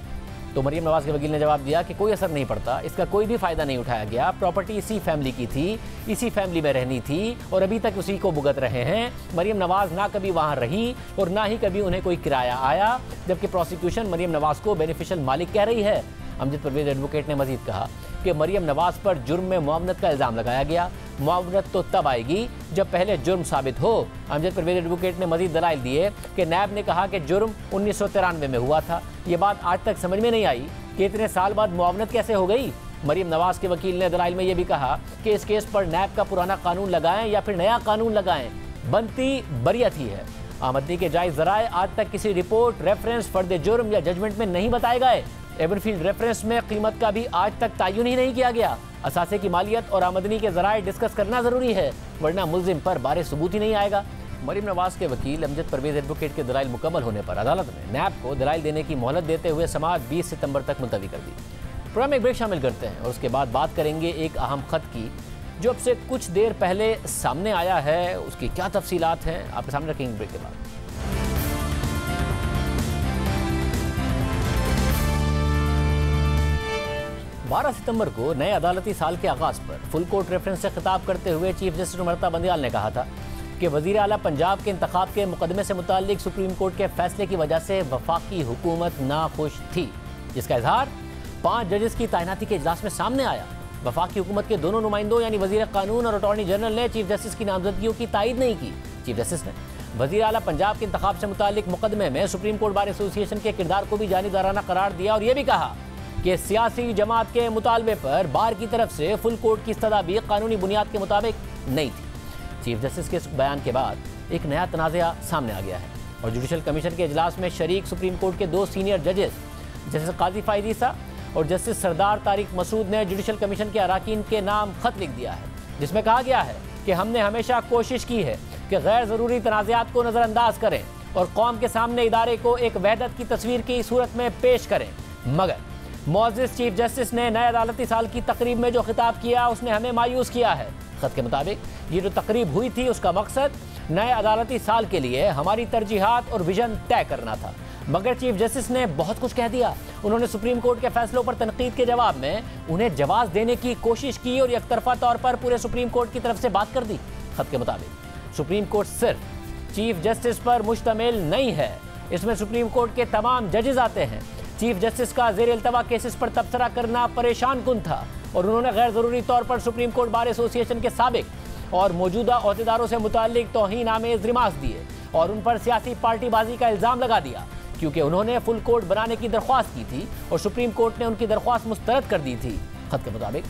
तो मरियम नवाज के वकील ने जवाब दिया कि कोई असर नहीं पड़ता, इसका कोई भी फ़ायदा नहीं उठाया गया। प्रॉपर्टी इसी फैमिली की थी, इसी फैमिली में रहनी थी और अभी तक उसी को भुगत रहे हैं। मरियम नवाज ना कभी वहाँ रही और ना ही कभी उन्हें कोई किराया आया, जबकि प्रोसिक्यूशन मरियम नवाज को बेनिफिशियल मालिक कह रही है। अमजद परवेज एडवोकेट ने मजीद कहा कि मरियम नवाज पर जुर्म में मुआवनत का इल्ज़ाम लगाया गया। मुआवनत तो तब आएगी जब पहले जुर्म साबित हो। अमजद परवेज एडवोकेट ने मजीद दलाइल दिए कि नैब ने कहा कि जुर्म 1993 में हुआ था। ये बात आज तक समझ में नहीं आई कि इतने साल बाद मुआवनत कैसे हो गई। मरियम नवाज के वकील ने दलाइल में यह भी कहा कि इस केस पर नैब का पुराना कानून लगाएं या फिर नया कानून लगाएं, बनती बरियत ही है। आमदनी के जायज़ ज़राए आज तक किसी रिपोर्ट, रेफरेंस, फर्द जुर्म या जजमेंट में नहीं बताए गए। एवरफील्ड रेफरेंस में कीमत का भी आज तक तयन ही नहीं किया गया। असासे की मालियत और आमदनी के ज़राए डिस्कस करना ज़रूरी है, वरना मुल्जिम पर बारे सबूत ही नहीं आएगा। मरियम नवाज के वकील अमजद परवेज एडवोकेट के दलाइल मुकम्मल होने पर अदालत ने नैब को दलाइल देने की मोहलत देते हुए समाअत 20 सितंबर तक मुलतवी कर दी। प्रोग्राम में एक ब्रेक शामिल करते हैं और उसके बाद बात करेंगे एक अहम खत की जो अब से कुछ देर पहले सामने आया है। उसकी क्या तफसीलात हैं आपके सामने रखेंगे ब्रेक के बाद। 12 सितंबर को नए अदालती साल के आगाज़ पर फुल कोर्ट रेफरेंस से खिताब करते हुए चीफ जस्टिस उमरता बंदियाल ने कहा था कि वज़ीर आला पंजाब के इंतखाब के मुकदमे से मुताल्लिक सुप्रीम कोर्ट के फैसले की वजह से वफाकी हुकूमत नाखुश थी, जिसका इजहार 5 जजेस की तैनाती के इजलास में सामने आया। वफाकी हुकूमत के दोनों नुमाइंदों यानी वज़ीर कानून और अटॉर्नी जनरल ने चीफ जस्टिस की नामजदगियों की तायद नहीं की। चीफ जस्टिस ने वज़ीर आला पंजाब के इंतखाब से मुताल्लिक मुकदमे में सुप्रीम कोर्ट बार एसोसिएशन के किरदार को भी जानिदाराना करार दिया और यह भी कहा कि सियासी जमात के मुतालबे पर बार की तरफ से फुल कोर्ट की इस्तदाबी कानूनी बुनियाद के मुताबिक नहीं थी। चीफ जस्टिस के इस बयान के बाद एक नया तनाज़ा सामने आ गया है और जुडिशल कमीशन के इजलास में शरीक सुप्रीम कोर्ट के 2 सीनियर जजेस जस्टिस काजी फाइज ईसा और जस्टिस सरदार तारिक मसूद ने जुडिशल कमीशन के अराकीन के नाम खत लिख दिया है, जिसमें कहा गया है कि हमने हमेशा कोशिश की है कि गैर ज़रूरी तनाज़ात को नज़रअंदाज करें और कौम के सामने इदारे को एक वहदत की तस्वीर की सूरत में पेश करें, मगर मुअज़्ज़िज़ चीफ जस्टिस ने नए अदालती साल की तकरीब में जो खिताब किया उसने हमें मायूस किया है। खत के मुताबिक ये जो तकरीब हुई थी उसका मकसद नए अदालती साल के लिए हमारी तरजीहात और विजन तय करना था, मगर चीफ जस्टिस ने बहुत कुछ कह दिया। उन्होंने सुप्रीम कोर्ट के फैसलों पर तनकीद के जवाब में उन्हें जवाब देने की कोशिश की और एकतरफा तौर पर पूरे सुप्रीम कोर्ट की तरफ से बात कर दी। खत के मुताबिक सुप्रीम कोर्ट सिर्फ चीफ जस्टिस पर मुश्तमिल नहीं है, इसमें सुप्रीम कोर्ट के तमाम जजेस आते हैं। चीफ जस्टिस का ज़ेर इल्तवा केसेस पर तबसरा करना परेशान कुन था और उन्होंने गैर ज़रूरी तौर पर सुप्रीम कोर्ट बार एसोसिएशन के साबिक और मौजूदा अहदेदारों से मुताल्लिक तौहीन आमेज़ रिमार्क्स दिए और उन पर सियासी पार्टीबाजी का इल्ज़ाम लगा दिया, क्योंकि उन्होंने फुल कोर्ट बनाने की दरख्वास्त की थी और सुप्रीम कोर्ट ने उनकी दरख्वास्त मुस्तरद कर दी थी। खत के मुताबिक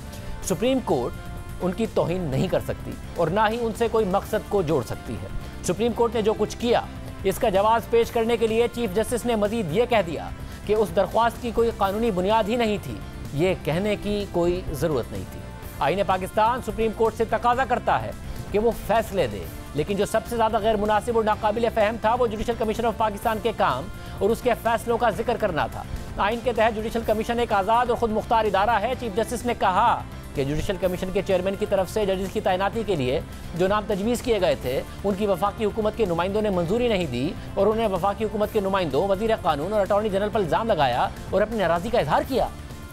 सुप्रीम कोर्ट उनकी तौहीन नहीं कर सकती और ना ही उनसे कोई मकसद को जोड़ सकती है। सुप्रीम कोर्ट ने जो कुछ किया इसका जवाब पेश करने के लिए चीफ जस्टिस ने मजीद ये कह दिया कि उस दरख्वास्त की कोई कानूनी बुनियाद ही नहीं थी। ये कहने की कोई ज़रूरत नहीं थी। आईन पाकिस्तान सुप्रीम कोर्ट से तकाजा करता है कि वो फैसले दे, लेकिन जो सबसे ज़्यादा गैर मुनासिब और नाकाबिल फ़हम था वो जुडिशल कमीशन ऑफ पाकिस्तान के काम और उसके फैसलों का जिक्र करना था। आइन के तहत जुडिशल कमीशन एक आज़ाद और ख़ुद मुख्तार इदारा है। चीफ जस्टिस ने कहा कि जुडिशल कमीशन के चेयरमैन की तरफ से जजेस की तैनाती के लिए जो नाम तजवीज़ किए गए थे उनकी वफाकी हुकूमत के नुमाइंदों ने मंजूरी नहीं दी और उन्हें वफाकी हुकूमत के नुमाइंदों, वज़ीर कानून और अटॉर्नी जनरल पर इल्ज़ाम लगाया और अपनी नाराज़गी का इजहार किया।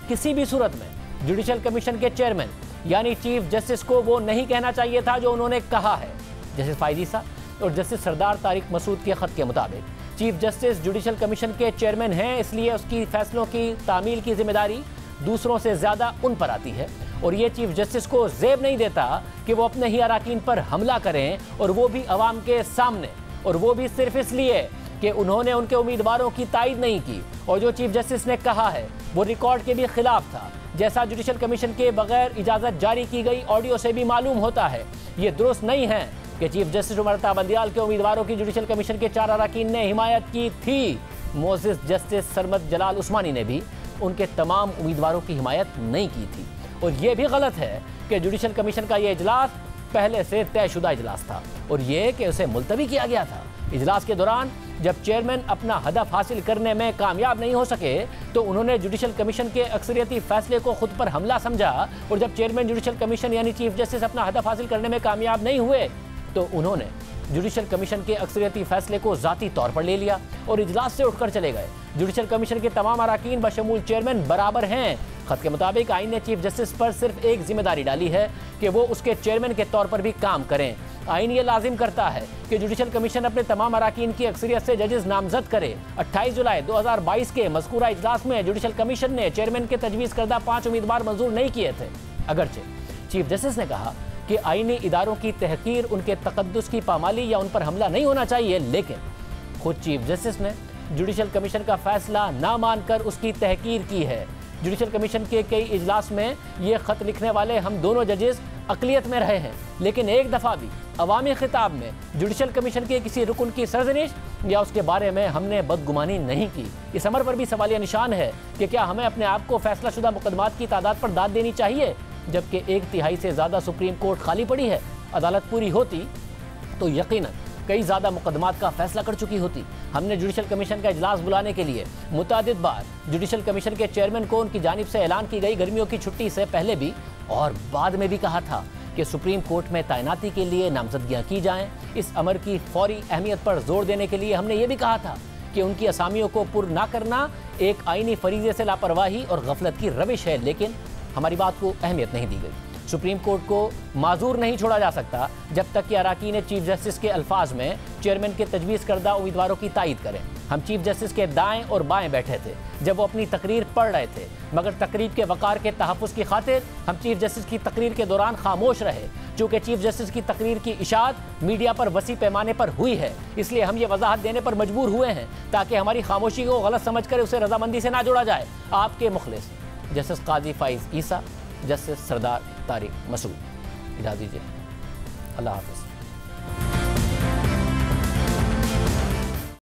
किसी भी सूरत में जुडिशल कमीशन के चेयरमैन यानी चीफ जस्टिस को वो नहीं कहना चाहिए था जो उन्होंने कहा है। जस्टिस फाइज ईसा और जस्टिस सरदार तारिक मसूद के खत के मुताबिक चीफ जस्टिस जुडिशल कमीशन के चेयरमैन हैं, इसलिए उसकी फैसलों की तामील की जिम्मेदारी दूसरों से ज़्यादा उन पर आती है और ये चीफ जस्टिस को ज़ेब नहीं देता कि वो अपने ही अराकीन पर हमला करें और वो भी अवाम के सामने, और वो भी सिर्फ इसलिए कि उन्होंने उनके उम्मीदवारों की तायद नहीं की और जो चीफ जस्टिस ने कहा है वो रिकॉर्ड के भी खिलाफ था, जैसा जुडिशल कमीशन के बगैर इजाज़त जारी की गई ऑडियो से भी मालूम होता है। ये दुरुस्त नहीं है कि चीफ जस्टिस उमर अता बंदियाल के उम्मीदवारों की जुडिशल कमीशन के 4 अराकीन ने हिमायत की थी। मोअज़्ज़िज़ जस्टिस सरमद जलाल उस्मानी ने भी उनके तमाम उम्मीदवारों की हिमायत नहीं की थी। और ये भी गलत है कि जुडिशल कमीशन का ये इजलास पहले से तयशुदा इजलास था और ये कि उसे मुलतवी किया गया था। इजलास के दौरान जब चेयरमैन अपना हदफ हासिल करने में कामयाब नहीं हो सके तो उन्होंने जुडिशल कमीशन के अक्सरियती फैसले को खुद पर हमला समझा और जब चेयरमैन जुडिशल कमीशन यानी चीफ जस्टिस अपना हदफ हासिल करने में कामयाब नहीं हुए तो उन्होंने जुडिशल कमीशन के अक्सरियती फैसले को ज़ाती तौर पर ले लिया और इजलास से उठकर चले गए। जुडिशल कमीशन के तमाम अराकीन बशमूल चेयरमैन बराबर हैं। खत के मुताबिक आइन ने चीफ जस्टिस पर सिर्फ एक जिम्मेदारी डाली है कि वो उसके चेयरमैन के तौर पर भी काम करें। आइन ये लाजिम करता है कि जुडिशल कमीशन अपने तमाम अराकीन की अक्सरियत से जजेस नामजद करे। 28 जुलाई 2022 के मज़कूरा इजलास में जुडिशल कमीशन ने चेयरमैन के तजवीज़ करदा 5 उम्मीदवार मंजूर नहीं किए थे। अगरचे चीफ जस्टिस ने कहा कि आईनी इदारों की तहकीर, उनके तकद्दुस की पामाली या उन पर हमला नहीं होना चाहिए, लेकिन खुद चीफ जस्टिस ने जुडिशल कमीशन का फैसला ना मानकर उसकी तहकीर की है। जुडिशल कमीशन के कई इजलास में ये ख़त लिखने वाले हम दोनों जजेस अक़लियत में रहे हैं, लेकिन एक दफ़ा भी अवामी खिताब में जुडिशल कमीशन के किसी रुकन की सरजनिश या उसके बारे में हमने बदगुमानी नहीं की। इस अमर पर भी सवालिया निशान है कि क्या हमें अपने आप को फैसला शुदा मुकदमात की तादाद पर दाद देनी चाहिए, जबकि 1/3 से ज़्यादा सुप्रीम कोर्ट खाली पड़ी है। अदालत पूरी होती तो यकीनन कई ज़्यादा मुकदमात का फैसला कर चुकी होती। हमने जुडिशल कमीशन का इजलास बुलाने के लिए मुतादिद बार जुडिशल कमीशन के चेयरमैन को उनकी जानिब से ऐलान की गई गर्मियों की छुट्टी से पहले भी और बाद में भी कहा था कि सुप्रीम कोर्ट में तैनाती के लिए नामजदगियाँ की जाएँ। इस अमर की फौरी अहमियत पर जोर देने के लिए हमने ये भी कहा था कि उनकी असामियों को पुर ना करना एक आईनी फरीजे से लापरवाही और गफलत की रविश है, लेकिन हमारी बात को अहमियत नहीं दी गई। सुप्रीम कोर्ट को माजूर नहीं छोड़ा जा सकता जब तक कि अराकीन चीफ जस्टिस के अल्फाज में चेयरमैन के तजवीज़ करदा उम्मीदवारों की तायद करें। हम चीफ जस्टिस के दाएं और बाएं बैठे थे जब वो अपनी तकरीर पढ़ रहे थे, मगर तकरीर के वक़ार के तहफ़्फ़ुज़ की खातिर हम चीफ जस्टिस की तकरीर के दौरान खामोश रहे। चूँकि चीफ जस्टिस की तकरीर की इशाअत मीडिया पर वसी पैमाने पर हुई है, इसलिए हम ये वजाहत देने पर मजबूर हुए हैं ताकि हमारी खामोशी को गलत समझ कर उसे रजामंदी से ना जोड़ा जाए। आपके मुखलिस जस्टिस काजी फाइज ईसा, जस्टिस सरदार तारिक मसूद। इजाज़त दीजिए। अल्लाह हाफ़िज़।